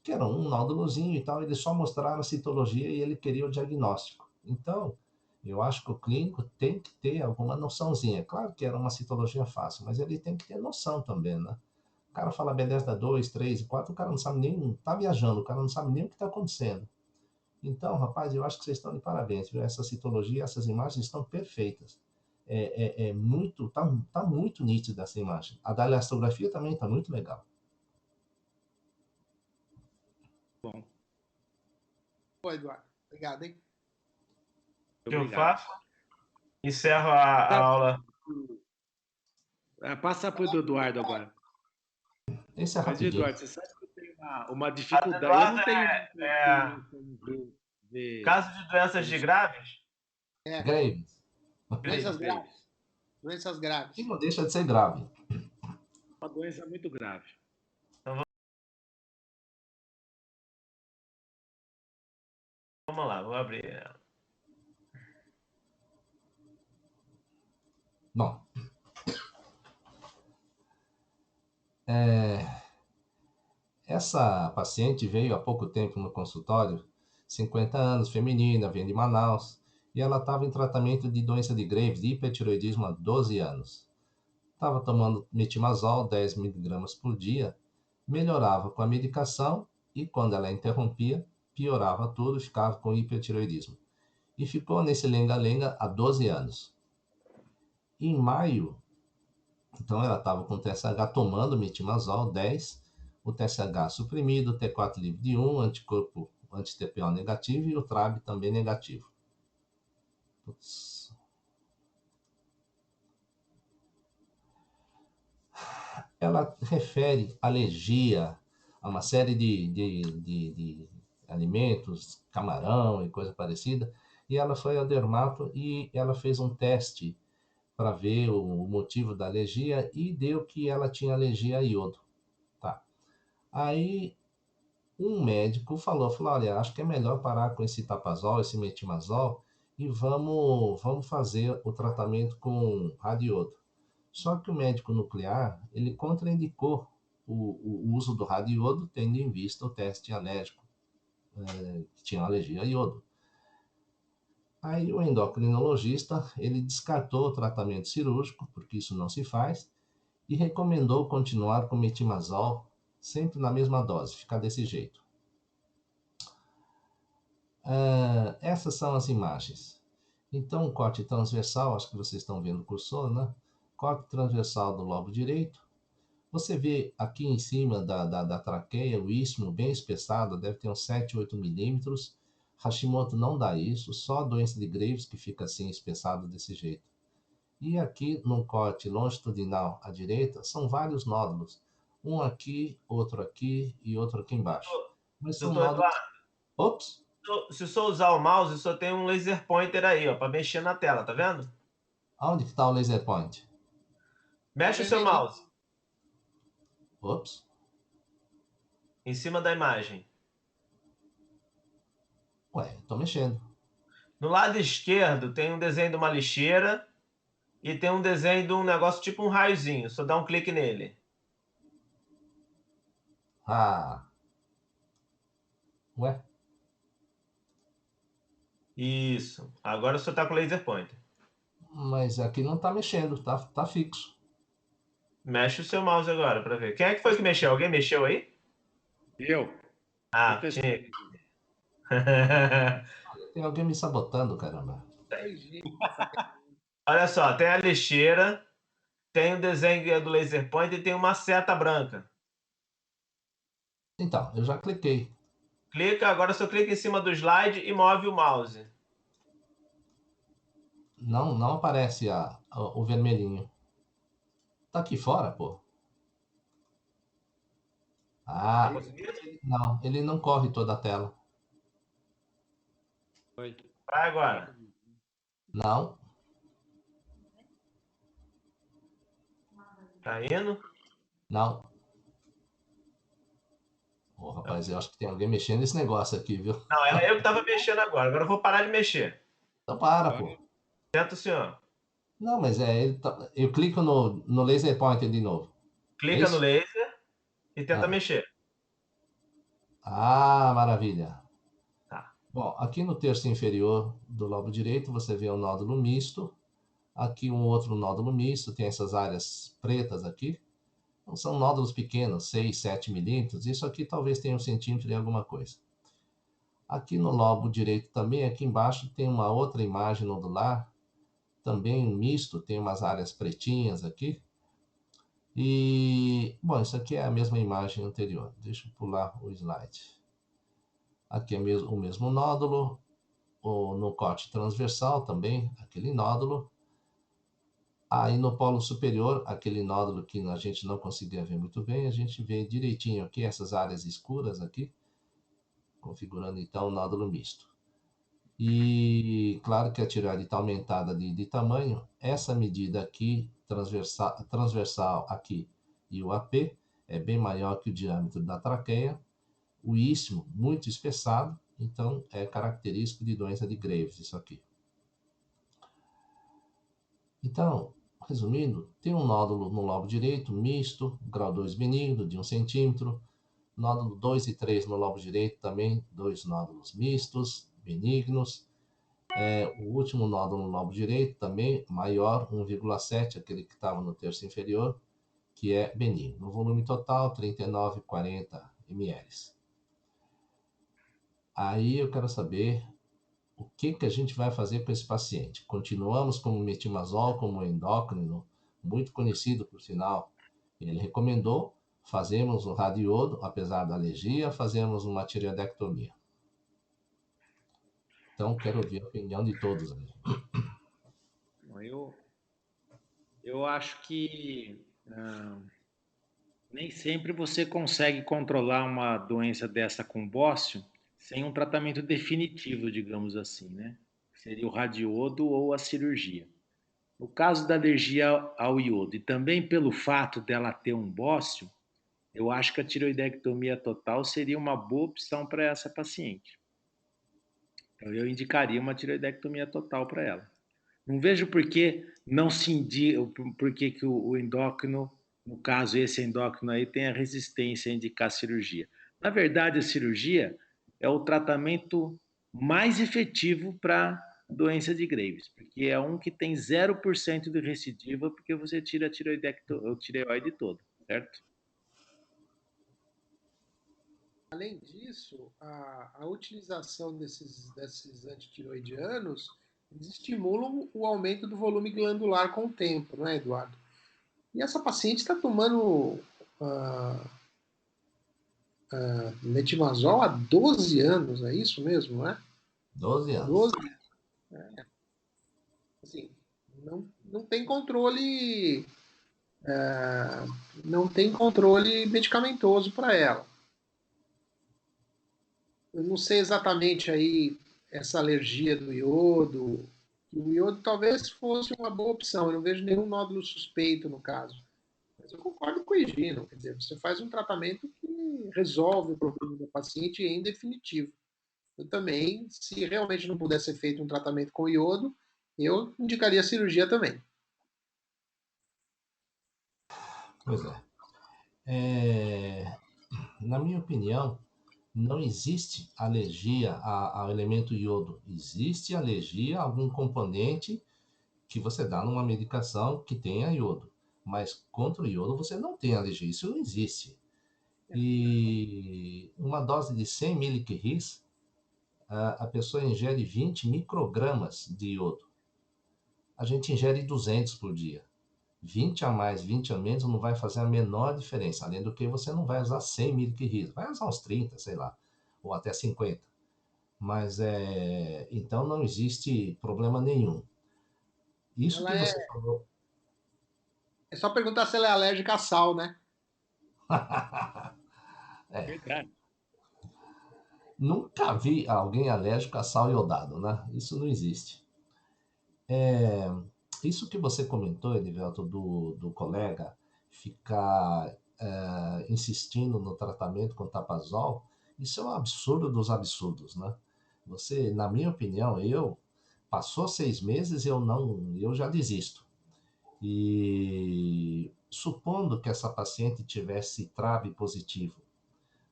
que era um nódulozinho e tal, eles só mostraram a citologia e ele queria o diagnóstico. Então, eu acho que o clínico tem que ter alguma noçãozinha. Claro que era uma citologia fácil, mas ele tem que ter noção também, né? O cara fala Bethesda 2, 3 e 4, o cara não sabe nem, tá viajando, o cara não sabe nem o que está acontecendo. Então, rapaz, eu acho que vocês estão de parabéns, viu? Essa citologia, essas imagens estão perfeitas. Tá muito nítida essa imagem. A da elastografia também está muito legal. Bom, Pô, Eduardo. Obrigado, hein? O que eu obrigado. faço? Encerro a aula. Passa para o Eduardo agora. Esse é Mas, rapidinho. Eduardo, você sabe que eu tenho uma dificuldade. Eu Eduardo não tenho caso de doenças de graves? Graves. Doenças graves. Doenças graves. E não deixa de ser grave. Uma doença muito grave. Vamos lá, vou abrir. Bom, essa paciente veio há pouco tempo no consultório, 50 anos, feminina, vem de Manaus, e ela estava em tratamento de doença de Graves, de hipertiroidismo há 12 anos. Estava tomando metimazol, 10 miligramas por dia, melhorava com a medicação e quando ela interrompia, piorava tudo e ficava com hipertiroidismo. E ficou nesse lenga-lenga há 12 anos. Em maio, então ela estava com o TSH tomando metimazol 10, o TSH suprimido, o T4 livre de 1, anticorpo anti-TPO negativo e o TRAB também negativo. Putz. Ela refere alergia a uma série de alimentos, camarão e coisa parecida, e ela foi ao dermato e ela fez um teste para ver o motivo da alergia e deu que ela tinha alergia a iodo. Tá. Aí um médico falou, olha, acho que é melhor parar com esse tapazol, esse metimazol e vamos fazer o tratamento com radiodo. Só que o médico nuclear, ele contraindicou o uso do radiodo, tendo em vista o teste alérgico, que tinha alergia a iodo. Aí o endocrinologista, ele descartou o tratamento cirúrgico, porque isso não se faz, e recomendou continuar com metimazol, sempre na mesma dose, ficar desse jeito. Essas são as imagens. Então, o corte transversal, acho que vocês estão vendo o cursor, né? Corte transversal do lobo direito. Você vê aqui em cima da traqueia, o istmo bem espessado, deve ter uns 7, 8 milímetros. Hashimoto não dá isso, só a doença de Graves que fica assim espessado desse jeito. E aqui no corte longitudinal à direita, são vários nódulos. Um aqui e outro aqui embaixo. Mas são Doutor nódulos... Eduardo, Ops! se o senhor usar o mouse, só tem um laser pointer aí, ó, para mexer na tela, tá vendo? Onde que está o laser point? Mexe o seu mouse. Ops! Em cima da imagem. Ué, estou mexendo. No lado esquerdo tem um desenho de uma lixeira e tem um desenho de um negócio tipo um raiozinho. Só dá um clique nele. Ah! Ué? Isso. Agora o senhor está com o laser pointer. Mas aqui não está mexendo, tá fixo. Mexe o seu mouse agora para ver. Quem é que foi que mexeu? Alguém mexeu aí? Eu? Ah, Professor. tinha. Tem alguém me sabotando, caramba. Olha só, tem a lixeira, tem o desenho do laser pointer e tem uma seta branca. Então, eu já cliquei. Clica, agora só clica em cima do slide e move o mouse. Não aparece o vermelhinho. Tá aqui fora, pô. Ah, não, ele não corre toda a tela. Oi. Vai agora. Não. Tá indo? Não. Ô, rapaz, eu acho que tem alguém mexendo nesse negócio aqui, viu? Não, era eu que estava mexendo agora. Agora eu vou parar de mexer. Então para, pô. Senta o senhor. Não, mas eu clico no laser pointer de novo. Clica no laser. e tenta mexer. Ah, maravilha. Tá. Bom, aqui no terço inferior do lobo direito você vê um nódulo misto. Aqui um outro nódulo misto, tem essas áreas pretas aqui. Então, são nódulos pequenos, 6, 7 milímetros. Isso aqui talvez tenha 1 centímetro e alguma coisa. Aqui no lobo direito também, aqui embaixo, tem uma outra imagem nodular, também um misto, tem umas áreas pretinhas aqui. E, bom, isso aqui é a mesma imagem anterior. Deixa eu pular o slide. Aqui é o mesmo nódulo, no corte transversal também, aquele nódulo. Aí no polo superior, aquele nódulo que a gente não conseguia ver muito bem, a gente vê direitinho aqui essas áreas escuras aqui, configurando então o nódulo misto. E claro que a tireoide está aumentada de tamanho, essa medida aqui, transversal aqui, e o AP, é bem maior que o diâmetro da traqueia, o istmo muito espessado, então é característico de doença de Graves isso aqui. Então, resumindo, tem um nódulo no lobo direito, misto, grau 2 benigno, de 1 centímetro. Nódulo 2 e 3 no lobo direito também, 2 nódulos mistos, benignos. O último nódulo no lobo direito também, maior, 1,7, aquele que estava no terço inferior, que é benigno. No volume total, 39,40 ml. Aí eu quero saber o que a gente vai fazer com esse paciente. Continuamos com o metimazol como endócrino, muito conhecido por sinal. Ele recomendou, fazemos o radiodo, apesar da alergia, fazemos uma tireoidectomia. Então, quero ouvir a opinião de todos. Eu acho que nem sempre você consegue controlar uma doença dessa com bócio sem um tratamento definitivo, digamos assim, né? Seria o radiodo ou a cirurgia. No caso da alergia ao iodo e também pelo fato dela ter um bócio, eu acho que a tireoidectomia total seria uma boa opção para essa paciente. Então eu indicaria uma tireoidectomia total para ela. Não vejo por que não se indica, por que o endócrino, no caso esse endócrino aí, tem a resistência a indicar cirurgia. Na verdade, a cirurgia é o tratamento mais efetivo para doença de Graves, porque é um que tem 0% de recidiva, porque você tira a tireoide toda, certo? Além disso, a utilização desses antitiroidianos eles estimulam o aumento do volume glandular com o tempo, não é, Eduardo? E essa paciente está tomando metimazol há 12 anos, é isso mesmo, não é? 12 anos. 12. Assim, não tem controle, não tem controle medicamentoso para ela. Eu não sei exatamente aí essa alergia do iodo. O iodo talvez fosse uma boa opção. Eu não vejo nenhum nódulo suspeito no caso. Mas eu concordo com o Egino. Quer dizer, você faz um tratamento que resolve o problema do paciente em definitivo. Eu também, se realmente não puder ser feito um tratamento com iodo, eu indicaria cirurgia também. Pois é. Na minha opinião, não existe alergia ao elemento iodo. Existe alergia a algum componente que você dá numa medicação que tenha iodo. Mas contra o iodo você não tem alergia. Isso não existe. E uma dose de 100 miliquirris, a pessoa ingere 20 microgramas de iodo. A gente ingere 200 por dia. 20 a mais, 20 a menos não vai fazer a menor diferença. Além do que você não vai usar 100 miliquirris, vai usar uns 30, sei lá, ou até 50. Mas então não existe problema nenhum. Isso que você falou. É só perguntar se ela é alérgica a sal, né? Verdade. Nunca vi alguém alérgico a sal iodado, né? Isso não existe. Isso que você comentou, Edivelto, do colega ficar insistindo no tratamento com tapazol, isso é um absurdo dos absurdos, né? Você, na minha opinião, passou 6 meses, eu já desisto. E supondo que essa paciente tivesse TRAB positivo,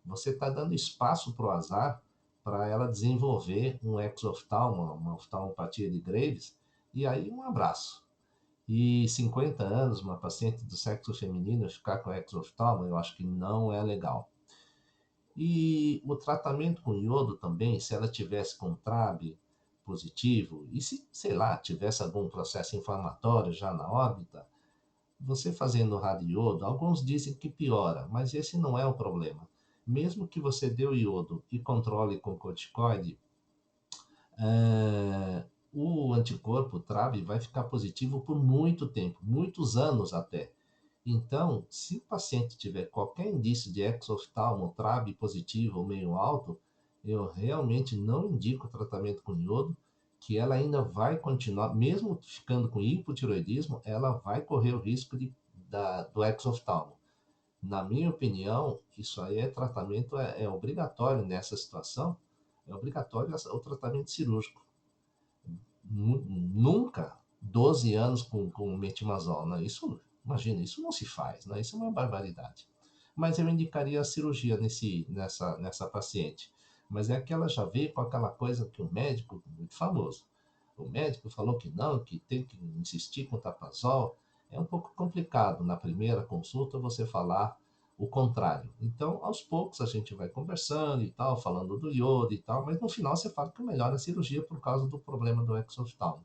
você está dando espaço para o azar para ela desenvolver um exoftalmo, uma oftalmopatia de Graves, e aí um abraço. E 50 anos, uma paciente do sexo feminino ficar com exoftalmo, eu acho que não é legal. E o tratamento com iodo também, se ela tivesse com TRAB positivo, e se, sei lá, tivesse algum processo inflamatório já na órbita, você fazendo radioiodo, alguns dizem que piora, mas esse não é o problema. Mesmo que você dê o iodo e controle com corticoide, o anticorpo TRAB vai ficar positivo por muito tempo, muitos anos até. Então, se o paciente tiver qualquer indício de exoftalmo, TRAB positivo ou meio alto, eu realmente não indico o tratamento com iodo, que ela ainda vai continuar, mesmo ficando com hipotiroidismo, ela vai correr o risco do exoftalmo. Na minha opinião, isso aí tratamento é obrigatório nessa situação, é obrigatório o tratamento cirúrgico. Nunca 12 anos com metimazol, né? Isso, imagina, isso não se faz, né? Isso é uma barbaridade. Mas eu indicaria a cirurgia nessa paciente. Mas é que ela já veio com aquela coisa que o médico, muito famoso, o médico falou que não, que tem que insistir com o tapazol. É um pouco complicado na primeira consulta você falar o contrário. Então, aos poucos a gente vai conversando e tal, falando do iodo e tal, mas no final você fala que o melhor é a cirurgia por causa do problema do exoftalmo.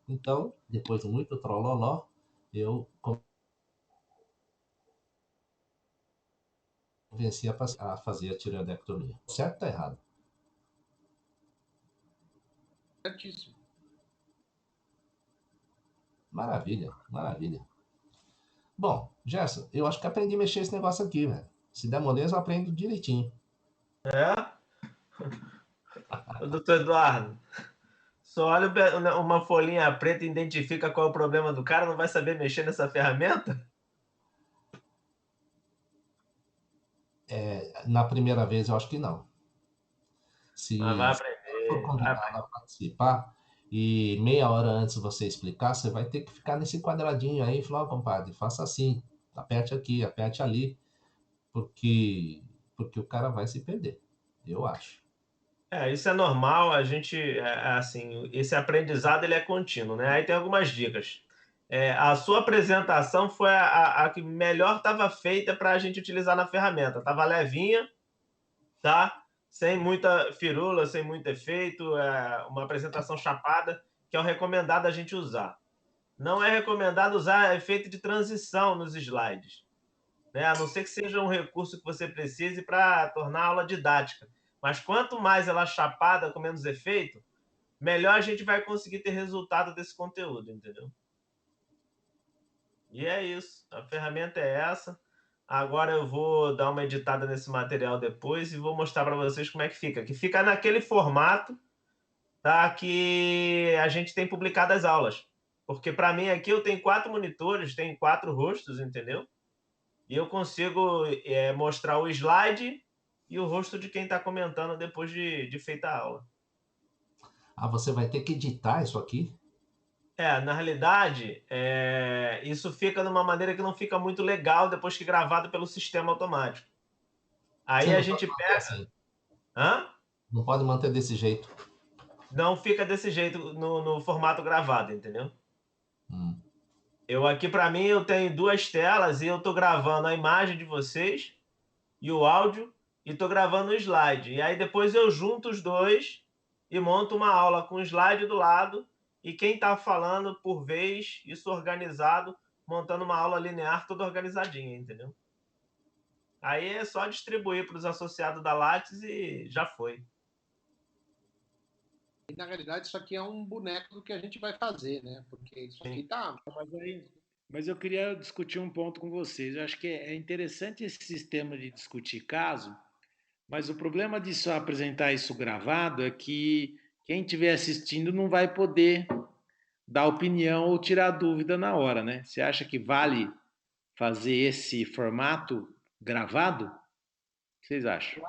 Então, depois de muito trololó, eu convenci a fazer a tireoidectomia. Certo ou tá errado? Certíssimo. Maravilha, maravilha. Bom, Gerson, eu acho que aprendi a mexer esse negócio aqui, velho. Se der moleza, eu aprendo direitinho. É? Doutor Eduardo, só olha uma folhinha preta e identifica qual é o problema do cara, não vai saber mexer nessa ferramenta? Na primeira vez, eu acho que não. Mas vai Se for aprender, vai convidado a aprender. participar e meia hora antes você explicar, você vai ter que ficar nesse quadradinho aí e falar, ó, compadre, faça assim, aperte aqui, aperte ali, porque o cara vai se perder, eu acho. Isso é normal, a gente, assim, esse aprendizado ele é contínuo, né? Aí tem algumas dicas. A sua apresentação foi a que melhor estava feita para a gente utilizar na ferramenta. Estava levinha, tá? Sem muita firula, sem muito efeito, uma apresentação chapada, que é o recomendado a gente usar. Não é recomendado usar efeito de transição nos slides, né? A não ser que seja um recurso que você precise para tornar a aula didática. Mas quanto mais ela chapada, com menos efeito, melhor a gente vai conseguir ter resultado desse conteúdo, entendeu? E é isso. A ferramenta é essa. Agora eu vou dar uma editada nesse material depois e vou mostrar para vocês como é que fica. Que fica naquele formato, tá, que a gente tem publicado as aulas. Porque para mim aqui eu tenho 4 monitores, tem 4 rostos, entendeu? E eu consigo mostrar o slide e o rosto de quem está comentando depois de feita a aula. Ah, você vai ter que editar isso aqui? Na realidade, isso fica de uma maneira que não fica muito legal depois que gravado pelo sistema automático. Você Aí a não pode gente manter pega... assim. Hã? Não pode manter desse jeito. Não fica desse jeito no formato gravado, entendeu? Hum. Eu aqui, para mim, eu tenho 2 telas e eu estou gravando a imagem de vocês e o áudio e estou gravando o slide. E aí depois eu junto os dois e monto uma aula com o slide do lado e quem está falando por vez, isso organizado, montando uma aula linear toda organizadinha, entendeu? Aí é só distribuir para os associados da Lattes e já foi. E, na realidade, isso aqui é um boneco do que a gente vai fazer, né? Porque isso aqui tá. Mas eu queria discutir um ponto com vocês. Eu acho que é interessante esse sistema de discutir caso, mas o problema de só apresentar isso gravado é que quem estiver assistindo não vai poder dar opinião ou tirar dúvida na hora, né? Você acha que vale fazer esse formato gravado? O que vocês acham?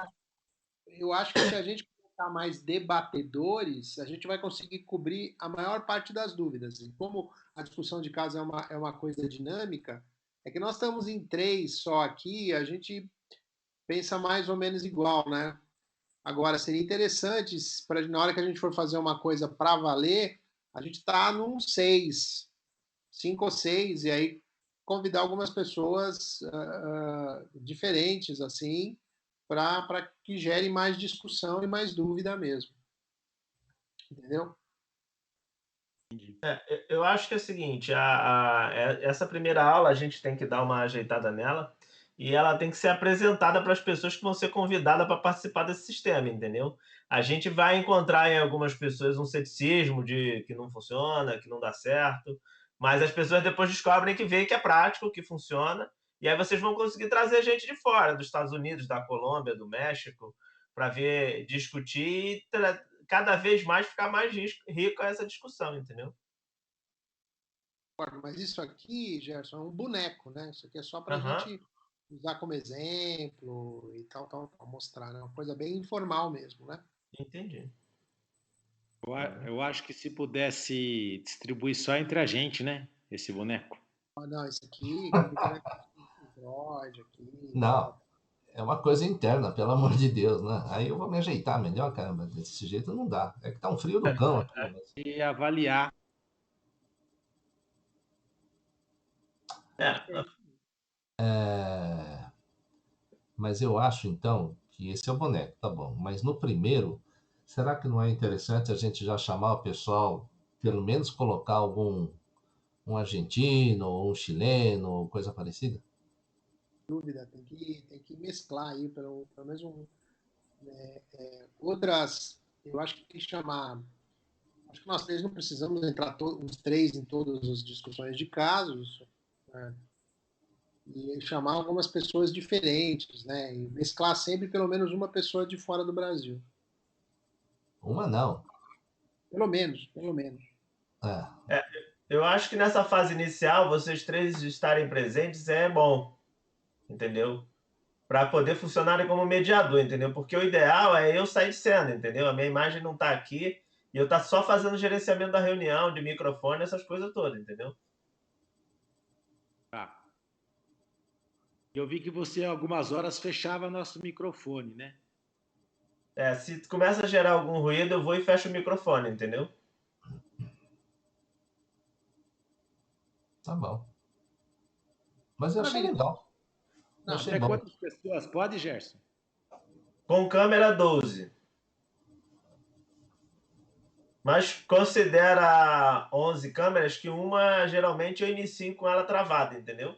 Eu acho que se a gente colocar mais debatedores, a gente vai conseguir cobrir a maior parte das dúvidas. E como a discussão de caso é uma coisa dinâmica, É que nós estamos em 3 só aqui, a gente pensa mais ou menos igual, né? Agora, seria interessante, na hora que a gente for fazer uma coisa para valer, a gente tá num 6, 5 ou 6, e aí convidar algumas pessoas diferentes, assim, para que gere mais discussão e mais dúvida mesmo. Entendeu? Eu acho que é o seguinte, essa primeira aula a gente tem que dar uma ajeitada nela e ela tem que ser apresentada para as pessoas que vão ser convidadas para participar desse sistema, entendeu? A gente vai encontrar em algumas pessoas um ceticismo de que não funciona, que não dá certo, mas as pessoas depois descobrem que vê que é prático, que funciona, e aí vocês vão conseguir trazer gente de fora, dos Estados Unidos, da Colômbia, do México, para ver, discutir e cada vez mais ficar mais rico essa discussão, entendeu? Mas isso aqui, Gerson, é um boneco, né? Isso aqui é só para a Aham. gente usar como exemplo e tal, mostrar, né? Uma coisa bem informal mesmo, né? Entendi. Eu acho que se pudesse distribuir só entre a gente, né? Esse boneco. Não, isso aqui, que boneco Android aqui e Não, tal. é uma coisa interna, pelo amor de Deus, né? Aí eu vou me ajeitar melhor, caramba. Desse jeito não dá. É que tá um frio do cão aqui. Mas... E avaliar. É, É... Mas eu acho, então, que esse é o boneco, tá bom. Mas no primeiro, será que não é interessante a gente já chamar o pessoal, pelo menos colocar um argentino, ou um chileno, ou coisa parecida? Dúvida, tem que mesclar aí, pelo menos outras. Eu acho que tem que chamar. Acho que nós três não precisamos entrar os três em todas as discussões de casos, né? E chamar algumas pessoas diferentes, né? E mesclar sempre pelo menos uma pessoa de fora do Brasil. Uma não. Pelo menos, pelo menos. É. eu acho que nessa fase inicial, vocês três estarem presentes é bom, entendeu? Para poder funcionarem como mediador, entendeu? Porque o ideal é eu sair de cena, entendeu? A minha imagem não tá aqui e eu tá só fazendo o gerenciamento da reunião, de microfone, essas coisas todas, entendeu? Tá. Eu vi que você, algumas horas, fechava nosso microfone, né? Se começa a gerar algum ruído, eu vou e fecho o microfone, entendeu? Tá bom. Mas eu achei Maravilha. legal. Eu Não, achei Até bom. quantas pessoas pode, Gerson? Com câmera 12. Mas considera 11 câmeras que uma, geralmente, eu inicio com ela travada, entendeu?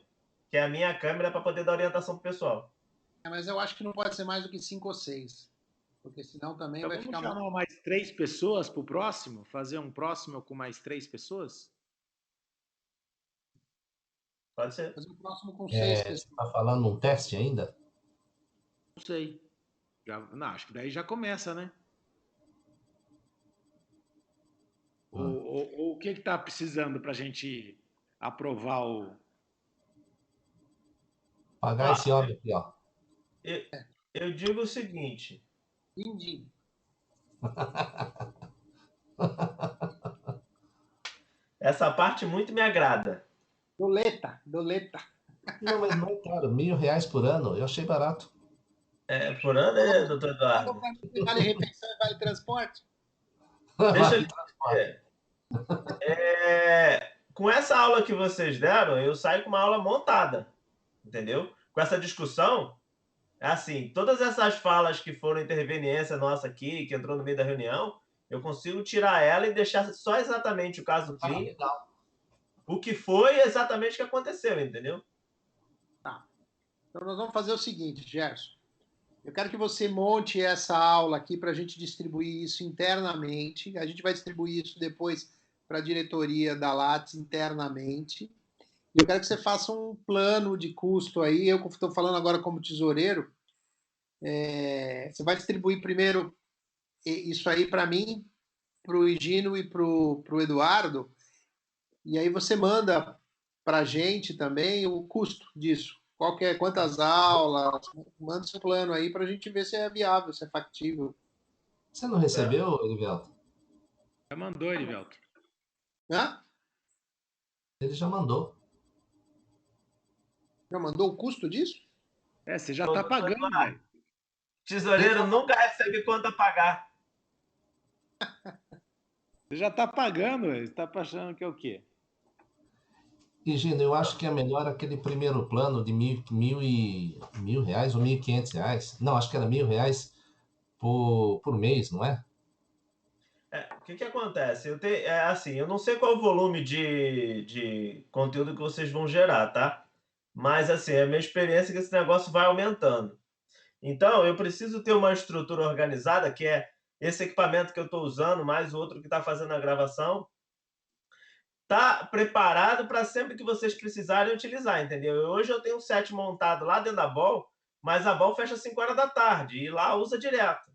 Que é a minha câmera para poder dar orientação pro pessoal. mas eu acho que não pode ser mais do que 5 ou 6. Porque senão também Então vai vamos ficar muito. chamar mais 3 pessoas para o próximo? Fazer um próximo com mais 3 pessoas? Pode ser. Fazer o próximo com 6 Você pessoas. está falando um teste ainda? Não sei. Não, acho que daí já começa, né? O que está precisando para a gente aprovar o. Pagar Ó, esse homem aqui, ó. eu, eu digo o seguinte: Indim. essa parte muito me agrada. Doleta, doleta. Não, mas não é caro. R$ 1.000 por ano. Eu achei barato. Por ano, né, doutor Paga Eduardo? para mim vale refeição e vale transporte? Deixa eu Vale lhe transporte. dizer. Com essa aula que vocês deram, eu saio com uma aula montada, entendeu? Com essa discussão, é assim, todas essas falas que foram interveniência nossa aqui, que entrou no meio da reunião, eu consigo tirar ela e deixar só exatamente o caso Ah, clínico, legal. o que foi exatamente o que aconteceu, entendeu? Tá. Então nós vamos fazer o seguinte, Gerson. Eu quero que você monte essa aula aqui para a gente distribuir isso internamente. A gente vai distribuir isso depois para a diretoria da Lattes internamente. E eu quero que você faça um plano de custo aí. Eu estou falando agora como tesoureiro. Você vai distribuir primeiro isso aí para mim, para o Higino e para o Eduardo. E aí você manda para a gente também o custo disso. Quantas aulas, manda seu plano aí para a gente ver se é viável, se é factível. Você não recebeu, Erivelto? Já mandou, Erivelto. Hã? Ele já mandou. Já mandou o custo disso? Você já está pagando, velho. Tesoureiro nunca recebe conta a pagar. Você já está pagando, velho. Você está achando que é o quê? E, Gino, eu acho que é melhor aquele primeiro plano de mil reais ou R$ 1.500. Não, acho que era R$ 1.000 por mês, não é? O que acontece? Assim, eu não sei qual o volume de conteúdo que vocês vão gerar, tá? Mas, assim, a minha experiência é que esse negócio vai aumentando. Então, eu preciso ter uma estrutura organizada, que é esse equipamento que eu estou usando, mais o outro que está fazendo a gravação, tá preparado para sempre que vocês precisarem utilizar, entendeu? Hoje eu tenho um set montado lá dentro da Ball, mas a Ball fecha às 5 horas da tarde e lá usa direto.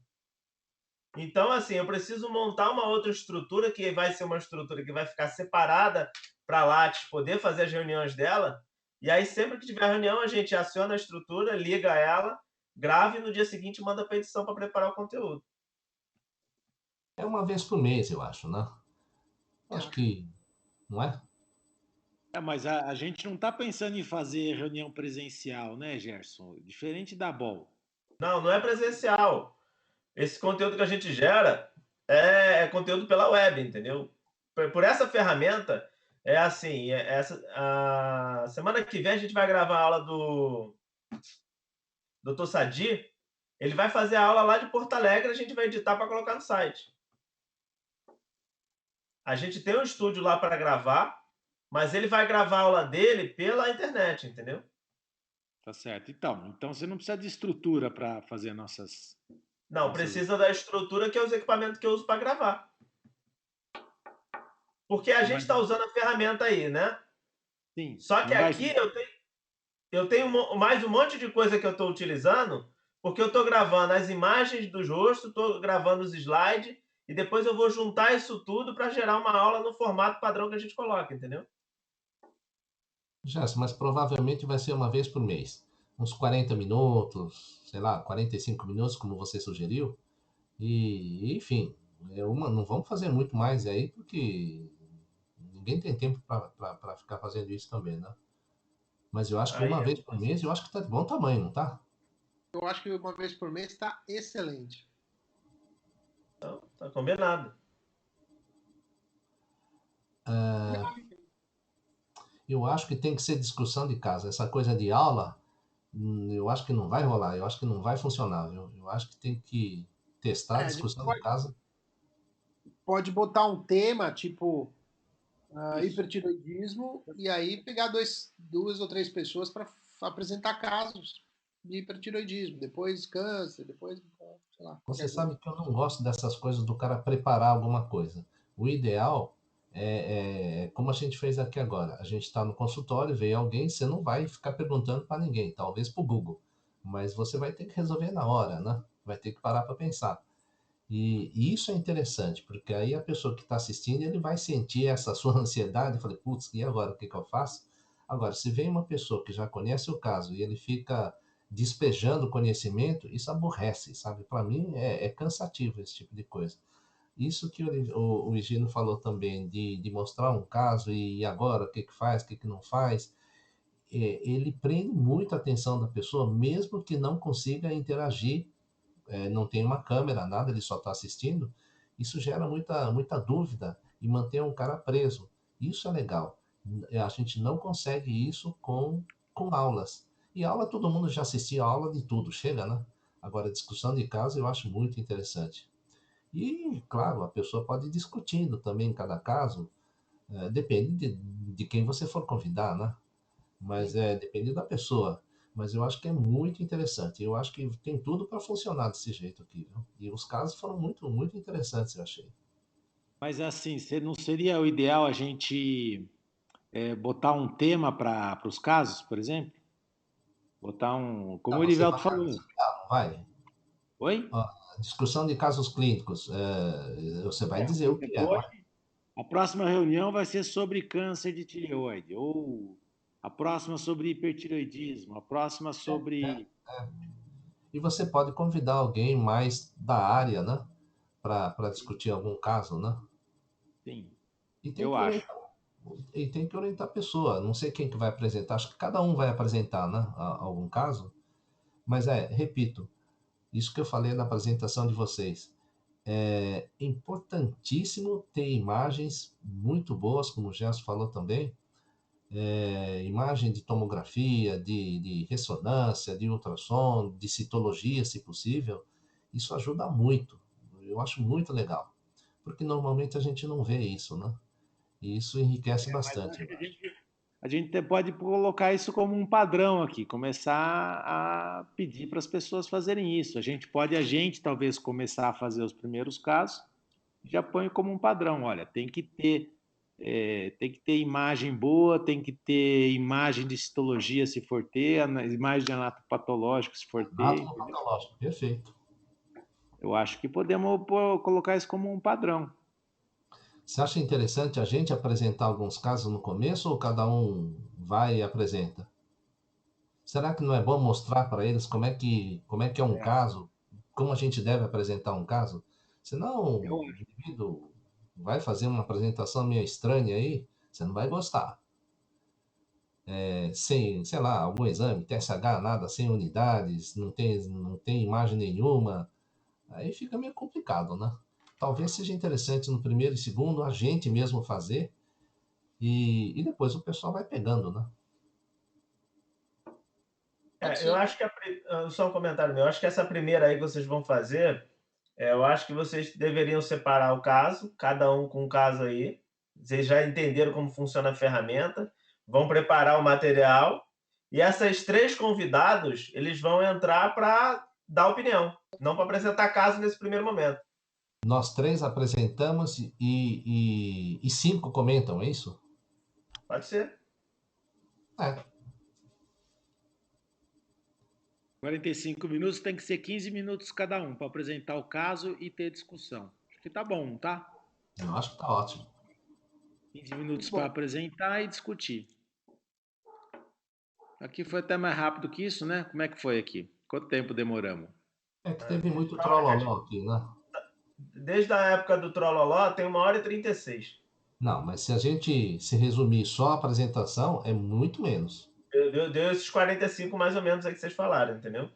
Então, assim, eu preciso montar uma outra estrutura que vai ser uma estrutura que vai ficar separada para a Lattes poder fazer as reuniões dela. E aí, sempre que tiver reunião, a gente aciona a estrutura, liga ela, grava e no dia seguinte manda para edição para preparar o conteúdo. É uma vez por mês, eu acho, né? Acho que, não é? Mas a gente não está pensando em fazer reunião presencial, né, Gerson? Diferente da Ball. Não é presencial. Esse conteúdo que a gente gera é conteúdo pela web, entendeu? Por essa ferramenta, é assim, a semana que vem a gente vai gravar a aula do Dr. Sadi, ele vai fazer a aula lá de Porto Alegre, a gente vai editar para colocar no site. A gente tem um estúdio lá para gravar, mas ele vai gravar a aula dele pela internet, entendeu? Tá certo. Então você não precisa de estrutura para fazer nossas... Não, precisa da estrutura que é os equipamentos que eu uso para gravar. Porque a gente está usando a ferramenta aí, né? Sim. Só que aqui eu tenho mais um monte de coisa que eu estou utilizando, porque eu estou gravando as imagens dos rostos, estou gravando os slides, e depois eu vou juntar isso tudo para gerar uma aula no formato padrão que a gente coloca, entendeu? Jéssica, mas provavelmente vai ser uma vez por mês. Uns 40 minutos, sei lá, 45 minutos, como você sugeriu. E enfim, não vamos fazer muito mais aí, porque ninguém tem tempo para ficar fazendo isso também, né? Mas eu acho que uma vez por mês, eu acho que tá de bom tamanho, não tá? Eu acho que uma vez por mês está excelente. Então, tá combinado. Eu acho que tem que ser discussão de casa. Essa coisa de aula, eu acho que não vai rolar, eu acho que não vai funcionar. Eu acho que tem que testar a A gente discussão de casa. pode botar um tema, tipo hipertiroidismo, e aí pegar duas ou três pessoas para apresentar casos de hipertiroidismo, depois câncer, depois, sei lá. Você sabe que eu não gosto dessas coisas do cara preparar alguma coisa. O ideal como a gente fez aqui agora. A gente está no consultório, veio alguém, você não vai ficar perguntando para ninguém, talvez para o Google, mas você vai ter que resolver na hora, né? Vai ter que parar para pensar. E isso é interessante, porque aí a pessoa que está assistindo, ele vai sentir essa sua ansiedade, e fala, putz, e agora, o que que eu faço? Agora, se vem uma pessoa que já conhece o caso e ele fica despejando conhecimento, isso aborrece, sabe? Para mim é cansativo esse tipo de coisa. Isso que o Higino falou também, de mostrar um caso e agora, o que que faz, o que que não faz, ele prende muito a atenção da pessoa, mesmo que não consiga interagir, não tem uma câmera, nada, ele só está assistindo, isso gera muita dúvida e mantém um cara preso. Isso é legal. A gente não consegue isso com aulas. E aula, todo mundo já assistia a aula de tudo, chega, né? Agora, discussão de caso eu acho muito interessante. E, claro, a pessoa pode ir discutindo também em cada caso, depende de quem você for convidar, né? Mas depende da pessoa. Mas eu acho que é muito interessante. Eu acho que tem tudo para funcionar desse jeito aqui, viu? E os casos foram muito interessantes, eu achei. Mas assim, não seria o ideal a gente botar um tema para os casos, por exemplo? Botar um. Como Não, o você Erivelto vai falou. anunciar, não vai? Oi? Ó, discussão de casos clínicos. Você vai dizer o que é, não Depois, é? a próxima reunião vai ser sobre câncer de tireoide, ou a próxima sobre hipertireoidismo, a próxima sobre. E você pode convidar alguém mais da área, né? Para discutir algum caso, né? Sim, E tem eu que acho. E tem que orientar a pessoa. Não sei quem que vai apresentar. Acho que cada um vai apresentar, né? Algum caso. Mas repito, isso que eu falei na apresentação de vocês. É importantíssimo ter imagens muito boas, como o Gerson falou também. Imagem de tomografia, de ressonância, de ultrassom, de citologia, se possível. Isso ajuda muito. Eu acho muito legal. Porque normalmente a gente não vê isso, né? E isso enriquece bastante, eu acho. A gente pode colocar isso como um padrão aqui, começar a pedir para as pessoas fazerem isso. A gente talvez começar a fazer os primeiros casos, já põe como um padrão. Olha, tem que ter imagem boa, tem que ter imagem de citologia se for ter, imagem de anatopatológico se for ter. Anatopatológico, perfeito. Eu acho que podemos colocar isso como um padrão. Você acha interessante a gente apresentar alguns casos no começo ou cada um vai e apresenta? Será que não é bom mostrar para eles como é que é um caso, como a gente deve apresentar um caso? Senão o indivíduo vai fazer uma apresentação meio estranha aí, você não vai gostar. Sem, sei lá, algum exame, TSH, nada, sem unidades, não tem imagem nenhuma, aí fica meio complicado, né? Talvez seja interessante no primeiro e segundo a gente mesmo fazer e depois o pessoal vai pegando, né? Eu acho que só um comentário meu. Eu acho que essa primeira aí que vocês vão fazer, eu acho que vocês deveriam separar o caso, cada um com um caso aí. Vocês já entenderam como funciona a ferramenta, vão preparar o material e esses 3 convidados, eles vão entrar para dar opinião, não para apresentar caso nesse primeiro momento. Nós 3 apresentamos e 5 comentam, é isso? Pode ser. 45 minutos tem que ser 15 minutos cada um para apresentar o caso e ter discussão. Acho que tá bom, tá? Eu acho que tá ótimo. 15 minutos para apresentar e discutir. Aqui foi até mais rápido que isso, né? Como é que foi aqui? Quanto tempo demoramos? É que teve muito trololó aqui, né? Desde a época do Trololó tem 1h36. Não, mas se a gente se resumir só a apresentação, é muito menos. Deu esses 45 mais ou menos aí que vocês falaram, entendeu?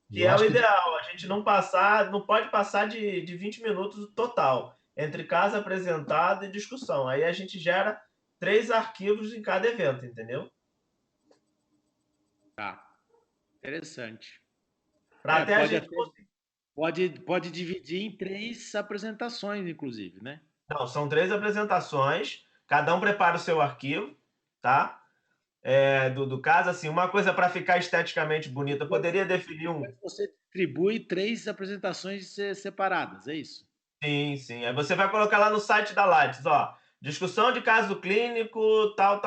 Que Eu é o acho que ideal, a gente não pode passar de 20 minutos total, entre caso apresentado e discussão. Aí a gente gera 3 arquivos em cada evento, entendeu? Tá. Interessante. Para até a gente pode dividir em 3 apresentações, inclusive, né? Não, são 3 apresentações, cada um prepara o seu arquivo, tá? Do caso, assim, uma coisa para ficar esteticamente bonita, poderia definir um. Você distribui 3 apresentações separadas, é isso? Sim, sim. Aí você vai colocar lá no site da Lattes, ó, discussão de caso clínico, tal,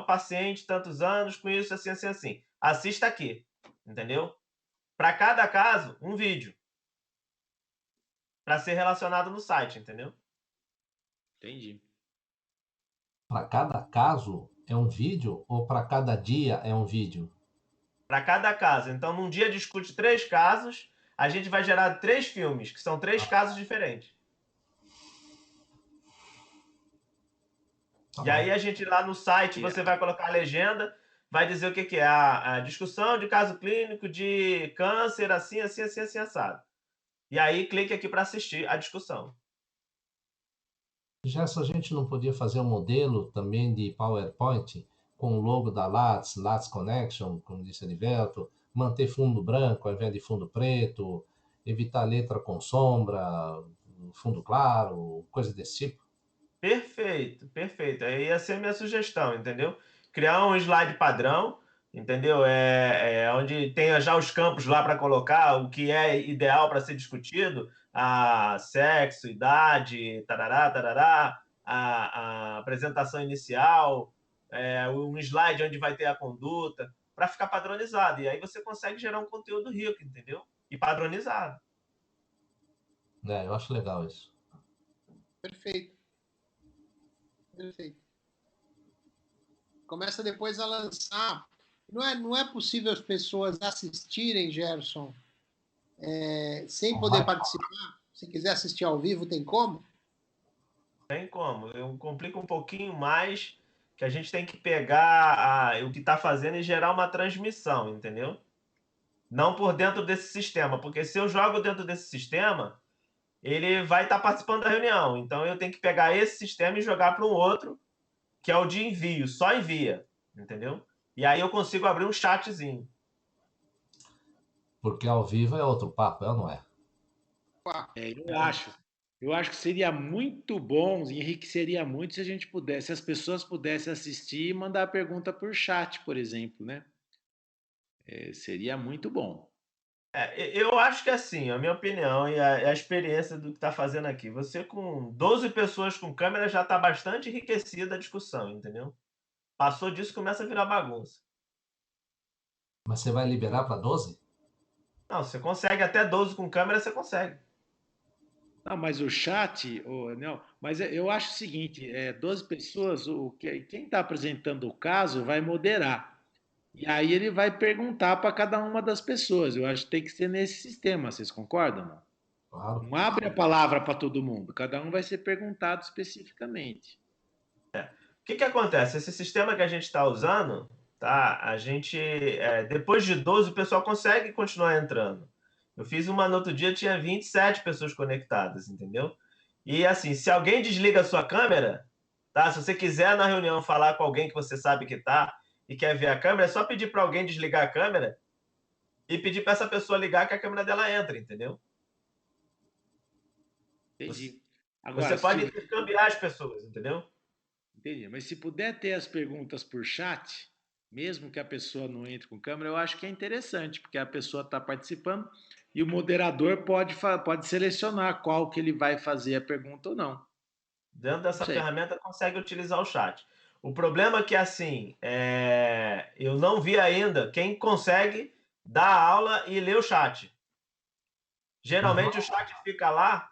paciente, tantos anos, com isso, assim, assim, assim. Assista aqui, entendeu? Para cada caso, um vídeo. Para ser relacionado no site, entendeu? Entendi. para cada caso é um vídeo ou para cada dia é um vídeo? Para cada caso. Então, num dia discute 3 casos, a gente vai gerar 3 filmes, que são 3 casos diferentes. E aí a gente lá no site, você vai colocar a legenda, vai dizer o que é a discussão de caso clínico de câncer, assim, assim, assim, assim, assado. E aí clique aqui para assistir a discussão. Já se a gente não podia fazer um modelo também de PowerPoint com o logo da Lattes, Lattes Connection, como disse Elivelto, manter fundo branco ao invés de fundo preto, evitar letra com sombra, fundo claro, coisa desse tipo? Perfeito, perfeito. Aí ia ser a minha sugestão, entendeu? Criar um slide padrão, entendeu? Onde tenha já os campos lá para colocar o que é ideal para ser discutido, a sexo, idade, tarará, tarará, a apresentação inicial, um slide onde vai ter a conduta, para ficar padronizado. E aí você consegue gerar um conteúdo rico, entendeu? E padronizado. Eu acho legal isso. Perfeito. Perfeito. Começa depois a lançar. Não é possível as pessoas assistirem, Gerson, sem poder participar? Se quiser assistir ao vivo, tem como? Tem como. Eu complico um pouquinho mais, que a gente tem que pegar o que está fazendo e gerar uma transmissão, entendeu? Não por dentro desse sistema, porque se eu jogo dentro desse sistema, ele vai estar participando da reunião. Então eu tenho que pegar esse sistema e jogar para um outro, que é o de envio, só envia, entendeu? E aí eu consigo abrir um chatzinho. Porque ao vivo é outro papo, é ou não é? Eu acho que seria muito bom, enriqueceria muito se a gente pudesse, se as pessoas pudessem assistir e mandar pergunta por chat, por exemplo, né? Seria muito bom. Eu acho que assim, a minha opinião e a experiência do que está fazendo aqui, você com 12 pessoas com câmera já está bastante enriquecida a discussão, entendeu? Passou disso, começa a virar bagunça. Mas você vai liberar para 12? Não, você consegue até 12 com câmera, você consegue. Não, mas o chat, não, mas eu acho o seguinte, 12 pessoas, quem está apresentando o caso vai moderar. E aí ele vai perguntar para cada uma das pessoas. Eu acho que tem que ser nesse sistema, vocês concordam? Não, Claro. não abre a palavra para todo mundo, cada um vai ser perguntado especificamente. O que acontece? Esse sistema que a gente está usando, tá? A gente, depois de 12, o pessoal consegue continuar entrando. Eu fiz uma no outro dia, tinha 27 pessoas conectadas, entendeu? E assim, se alguém desliga a sua câmera, tá? Se você quiser na reunião falar com alguém que você sabe que tá e quer ver a câmera, é só pedir para alguém desligar a câmera e pedir para essa pessoa ligar que a câmera dela entra, entendeu? Você, Entendi. você Agora, pode intercambiar as pessoas, entendeu? entendi. Mas se puder ter as perguntas por chat, mesmo que a pessoa não entre com câmera, eu acho que é interessante, porque a pessoa está participando e o moderador pode selecionar qual que ele vai fazer a pergunta ou não. Dentro Não dessa sei. ferramenta consegue utilizar o chat. O problema é que, assim, eu não vi ainda quem consegue dar aula e ler o chat. Geralmente o chat fica lá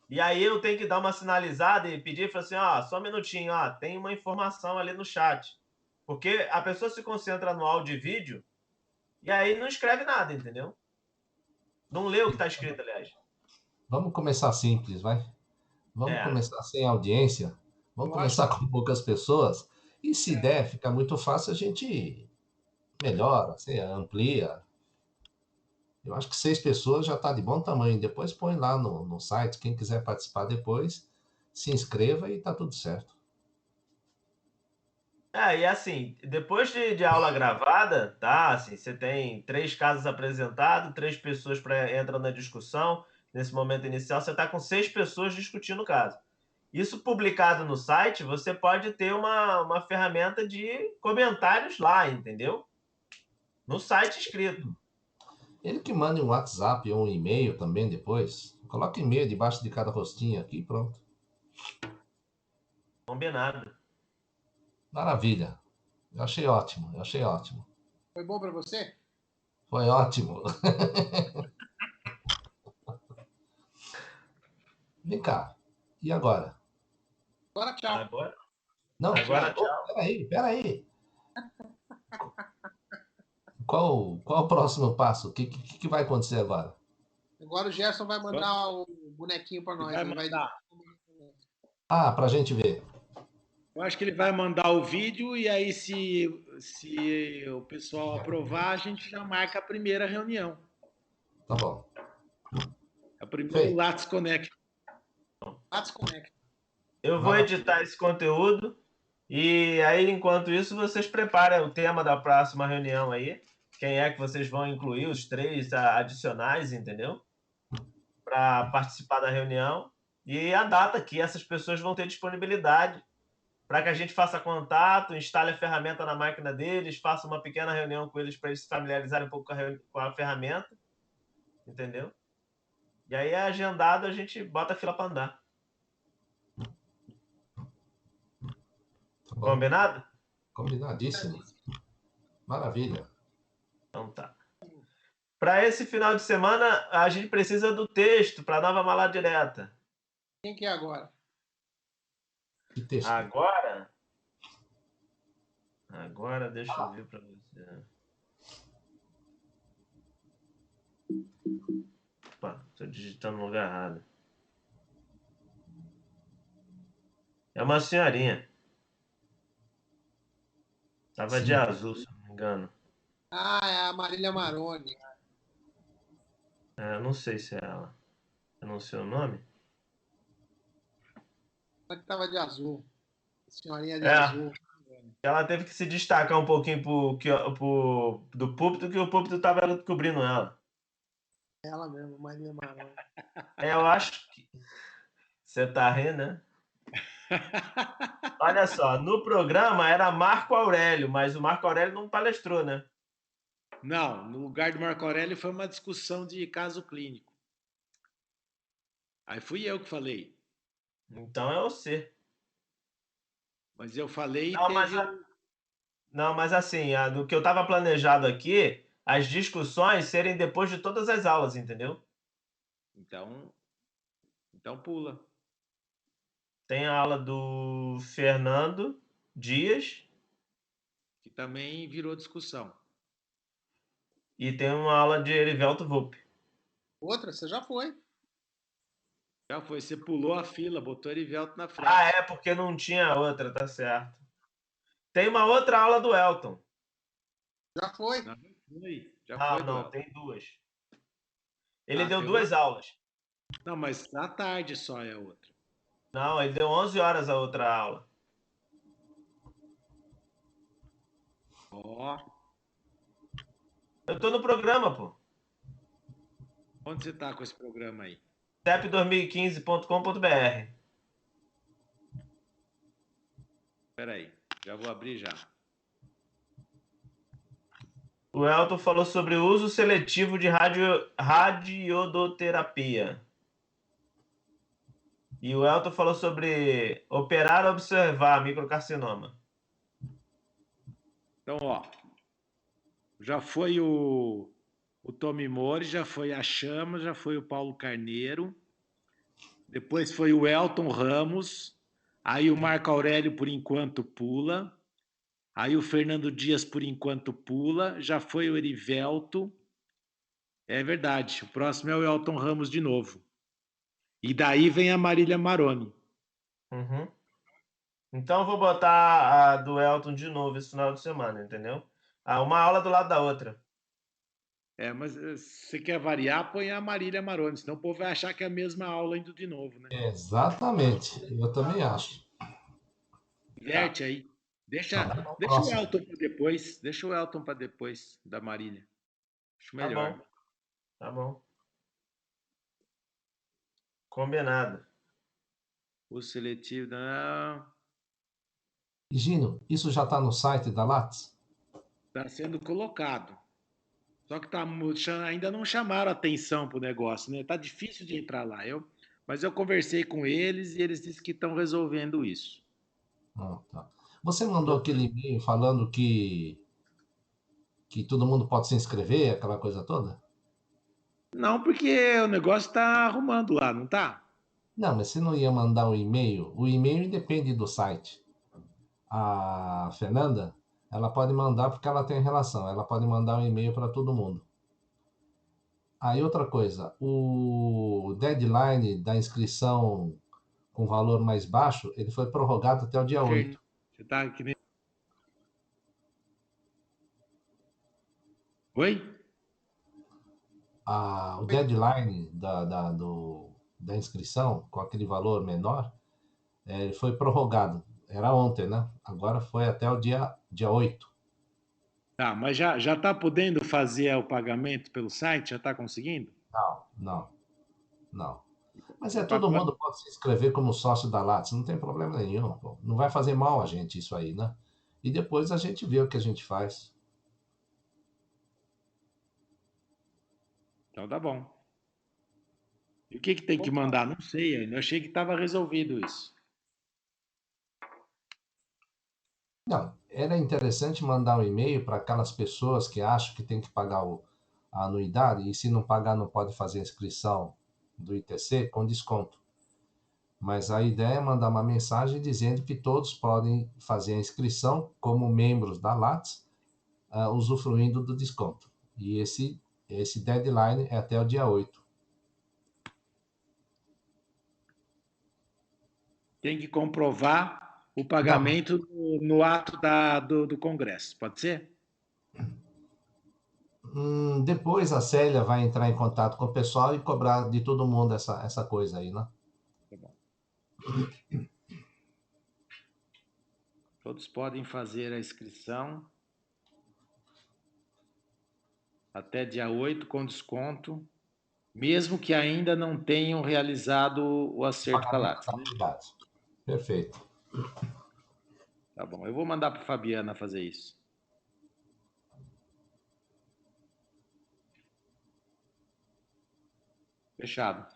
e aí eu tenho que dar uma sinalizada e pedir, falar assim, ó, só um minutinho, ó, tem uma informação ali no chat. Porque a pessoa se concentra no áudio e vídeo e aí não escreve nada, entendeu? Não lê o que está escrito, aliás. Vamos começar simples, vai? Vamos É. começar sem audiência. Vamos Eu acho começar com poucas pessoas. E se é, der, fica muito fácil, a gente melhora, assim, amplia. Eu acho que 6 pessoas já está de bom tamanho. Depois põe lá no site. Quem quiser participar depois, se inscreva e está tudo certo. E assim, depois de aula gravada, tá? Assim, você tem 3 casos apresentados, 3 pessoas entram na discussão. Nesse momento inicial, você está com 6 pessoas discutindo o caso. Isso publicado no site, você pode ter uma ferramenta de comentários lá, entendeu? No site escrito. Ele que mande um WhatsApp ou um e-mail também depois. Coloca e-mail debaixo de cada rostinho aqui, pronto. Combinado. Maravilha. Eu achei ótimo, eu achei ótimo. foi bom para você? Foi ótimo. Vem cá. E agora? Agora tchau. Agora, Não, agora oh, tchau. peraí. Qual o próximo passo? O que vai acontecer agora? Agora o Gerson vai mandar o bonequinho para Ele nós. vai Ele vai. mandar. Ah, pra gente ver. Eu acho que ele vai mandar o vídeo e aí, se o pessoal aprovar, a gente já marca a primeira reunião. Tá bom. A primeira Feito. Lattes Connect. Lattes Connect. Eu vou Maravilha. editar esse conteúdo e aí, enquanto isso, vocês preparem o tema da próxima reunião aí. Quem é que vocês vão incluir, os 3 adicionais, entendeu? Para participar da reunião. E a data que essas pessoas vão ter disponibilidade para que a gente faça contato, instale a ferramenta na máquina deles, faça uma pequena reunião com eles para eles se familiarizarem um pouco com a ferramenta, entendeu? E aí, agendado, a gente bota a fila para andar. Tá bom. Combinado? Combinadíssimo. Maravilha. Então tá. Para esse final de semana, a gente precisa do texto para a nova mala direta. Quem que é agora? Que texto. Agora deixa eu ver para você. Opa, estou digitando no lugar errado. É uma senhorinha. Tava de Sim. azul, se não me engano. Ah, é a Marília Maroni. É, eu não sei se é ela. Eu não sei o nome. Ela que tava de azul. Senhorinha de É, azul. ela teve que se destacar um pouquinho do púlpito, que o púlpito tava cobrindo ela. Ela mesmo, Marília Maroni. É, eu acho que. Você tá rindo, né? Olha só, no programa era Marco Aurélio, mas o Marco Aurélio não palestrou, né? Não, no lugar do Marco Aurélio foi uma discussão de caso clínico. Aí fui eu que falei. Então é você. Mas eu falei e Não, mas, teve um. não, mas assim, do que eu estava planejado aqui, as discussões serem depois de todas as aulas, entendeu? Então pula. Tem a aula do Fernando Dias Que também virou discussão. e tem uma aula de Erivelto Volpe. Outra, você já foi. Já foi, você pulou a fila, botou Erivelto na Ah, frente. é, porque não tinha outra, tá certo. Tem uma outra aula do Elton. Já foi. Não, já Não, foi do não, Elton. tem duas. Ele Ah, deu tem duas outra? aulas. Não, mas à tarde só é outra. Não, ele deu 11 horas a outra aula. Ó, Eu tô no programa, pô. onde você tá com esse programa aí? cep2015.com.br. Espera aí, já vou abrir já. O Elton falou sobre o uso seletivo de radiodoterapia. E o Elton falou sobre operar ou observar microcarcinoma. Então, ó, já foi o Tommy Mori, já foi a Chama, já foi o Paulo Carneiro, depois foi o Elton Ramos, aí o Marco Aurélio por enquanto pula, aí o Fernando Dias por enquanto pula, já foi o Erivelto. É verdade, o próximo é o Elton Ramos de novo. E daí vem a Marília Maroni. Uhum. Então eu vou botar a do Elton de novo esse final de semana, entendeu? Uma aula do lado da outra. É, mas se você quer variar, põe a Marília Maroni, senão o povo vai achar que é a mesma aula indo de novo, né? Exatamente. Eu também acho. Tá, Inverte aí. Tá Deixa, bom no deixa o próximo. Elton para depois. Deixa o Elton para depois da Marília. Acho tá melhor. bom, tá bom. Combinado. O seletivo. Não, Gino, isso já está no site da Lattes? está sendo colocado. Só que ainda não chamaram atenção para o negócio, né? Tá difícil de entrar lá. Mas eu conversei com eles e eles disseram que estão resolvendo isso. Ah, tá. Você mandou aquele e-mail falando que todo mundo pode se inscrever, aquela coisa toda? Não, porque o negócio está arrumando lá, não tá? Não, mas você não ia mandar um e-mail? O e-mail depende do site. A Fernanda, ela pode mandar porque ela tem relação, ela pode mandar um e-mail para todo mundo. Aí outra coisa, o deadline da inscrição com valor mais baixo, ele foi prorrogado até o dia 8. Você tá que nem. Oi? O deadline da inscrição com aquele valor menor, ele foi prorrogado. Era ontem, né? Agora foi até o dia 8. Tá, mas já tá podendo fazer o pagamento pelo site? Já tá conseguindo? Não, não, não. Mas O todo pacote. mundo pode se inscrever como sócio da Lattes, não tem problema nenhum. Pô. Não vai fazer mal a gente isso aí, né? E depois a gente vê o que a gente faz. Então tá bom. E o que que tem que mandar? Não sei ainda. Eu achei que estava resolvido isso. Não, era interessante mandar um e-mail para aquelas pessoas que acham que tem que pagar a anuidade e se não pagar não pode fazer a inscrição do ITC com desconto. Mas a ideia é mandar uma mensagem dizendo que todos podem fazer a inscrição como membros da Lattes, usufruindo do desconto. E esse deadline é até o dia 8. tem que comprovar o pagamento no ato do Congresso. Pode ser? Depois a Célia vai entrar em contato com o pessoal e cobrar de todo mundo essa coisa aí, né? Tá bom. Todos podem fazer a inscrição até dia 8 com desconto, mesmo que ainda não tenham realizado o acerto com a Lattes. Perfeito. Tá bom, eu vou mandar para a Fabiana fazer isso. Fechado.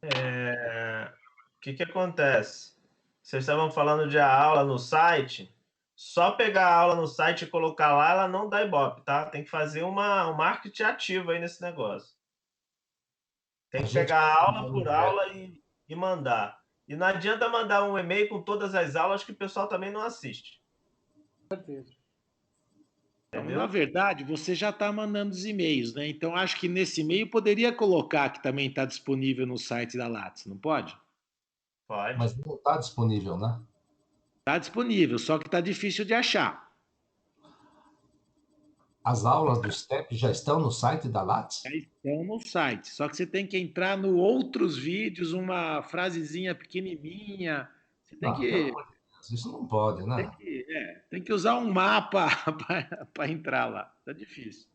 O que acontece? Vocês estavam falando de a aula no site. Só pegar a aula no site e colocar lá, ela não dá Ibope, tá? Tem que fazer um marketing ativo aí nesse negócio. Tem que pegar a aula por aula e mandar. E não adianta mandar um e-mail com todas as aulas que o pessoal também não assiste. Com certeza. Então, na verdade, você já está mandando os e-mails, né? Então, acho que nesse e-mail poderia colocar que também está disponível no site da Lattes, não pode? Pode. Mas não está disponível, né? Está disponível, só que está difícil de achar. As aulas do STEP já estão no site da Lattes? Já estão no site, só que você tem que entrar no outros vídeos, uma frasezinha pequenininha. Você tem que... Isso não pode, né? Tem que usar um mapa para entrar lá. Tá difícil.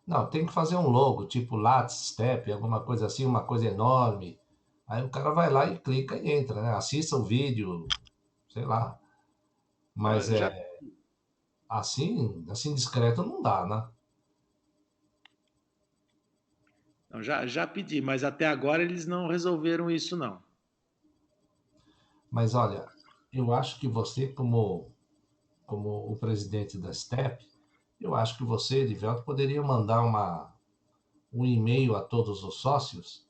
Não, tem que fazer um logo, tipo Lattes, STEP, alguma coisa assim, uma coisa enorme. Aí o cara vai lá e clica e entra, né? Assista o vídeo, sei lá. Mas assim discreto não dá, né? Não, já pedi, mas até agora eles não resolveram isso, não. Mas olha, eu acho que você, como o presidente da STEP, eu acho que você, Edivelto, poderia mandar um e-mail a todos os sócios,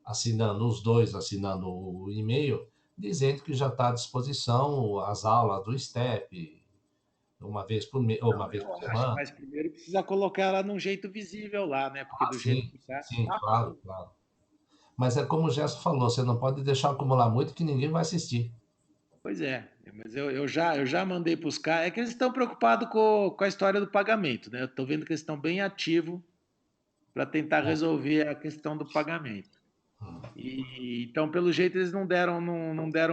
os dois assinando o e-mail, dizendo que já está à disposição as aulas do STEP, uma vez por mês, ou uma vez por semana. Mas primeiro precisa colocar ela num jeito visível lá, né? Porque do jeito que tá... Sim, claro. Mas é como o Gerson falou, você não pode deixar acumular muito que ninguém vai assistir. Pois é, mas eu já mandei para os caras. É que eles estão preocupados com a história do pagamento, né? Eu estou vendo que eles estão bem ativos para tentar resolver a questão do pagamento. Então, pelo jeito, eles não deram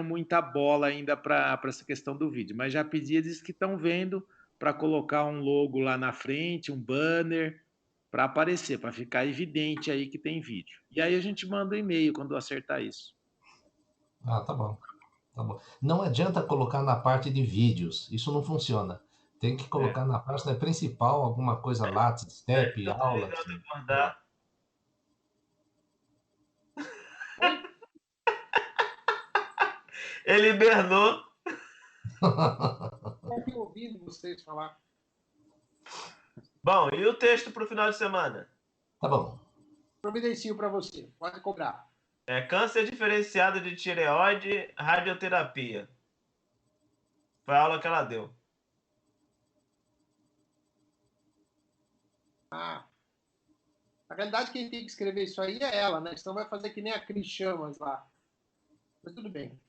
muita bola ainda para essa questão do vídeo. Mas já pedi, eles que estão vendo para colocar um logo lá na frente, um banner, para aparecer, para ficar evidente aí que tem vídeo. E aí a gente manda um e-mail quando acertar isso. Ah, tá bom. Tá bom. Não adianta colocar na parte de vídeos, isso não funciona. Tem que colocar na página principal alguma coisa Lattes, STEP, aula. Ele hibernou. Estou ouvindo vocês falar. Bom, e o texto para o final de semana? Tá bom. Providencio para você, pode cobrar. Câncer diferenciado de tireoide, radioterapia. Foi a aula que ela deu. Na realidade, quem tem que escrever isso aí é ela, né? Senão vai fazer que nem a Cris Chamas lá. Mas tudo bem.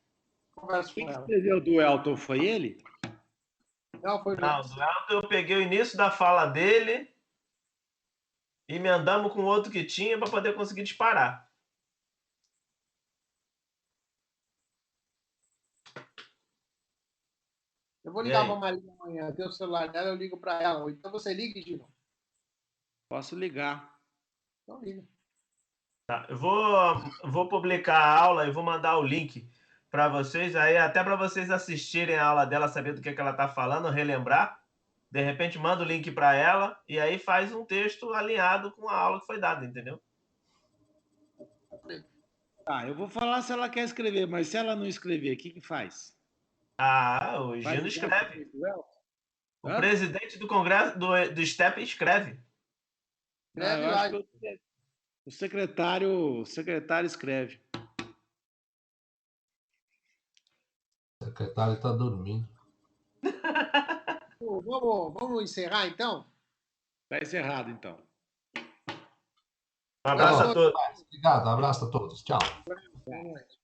Converso com ela. Quem escreveu do Elton foi ele? Não, foi do Elton eu peguei o início da fala dele e emendamos com outro que tinha para poder conseguir disparar. Eu vou ligar para a Maria amanhã. Tem o celular dela, eu ligo para ela. Então você liga, Gino? Posso ligar. Então liga. Tá, eu vou publicar a aula e vou mandar o link para vocês aí, até para vocês assistirem a aula dela, saber do que ela está falando, relembrar. De repente, manda o link para ela e aí faz um texto alinhado com a aula que foi dada, entendeu? Tá, eu vou falar se ela quer escrever, mas se ela não escrever, o que faz? O Gino escreve. O presidente do Congresso do STEP escreve. Eu acho que o secretário escreve. O secretário está dormindo. Vamos encerrar, então? Está encerrado, então. Um abraço a todos. Obrigado, um abraço a todos. Tchau. Boa noite.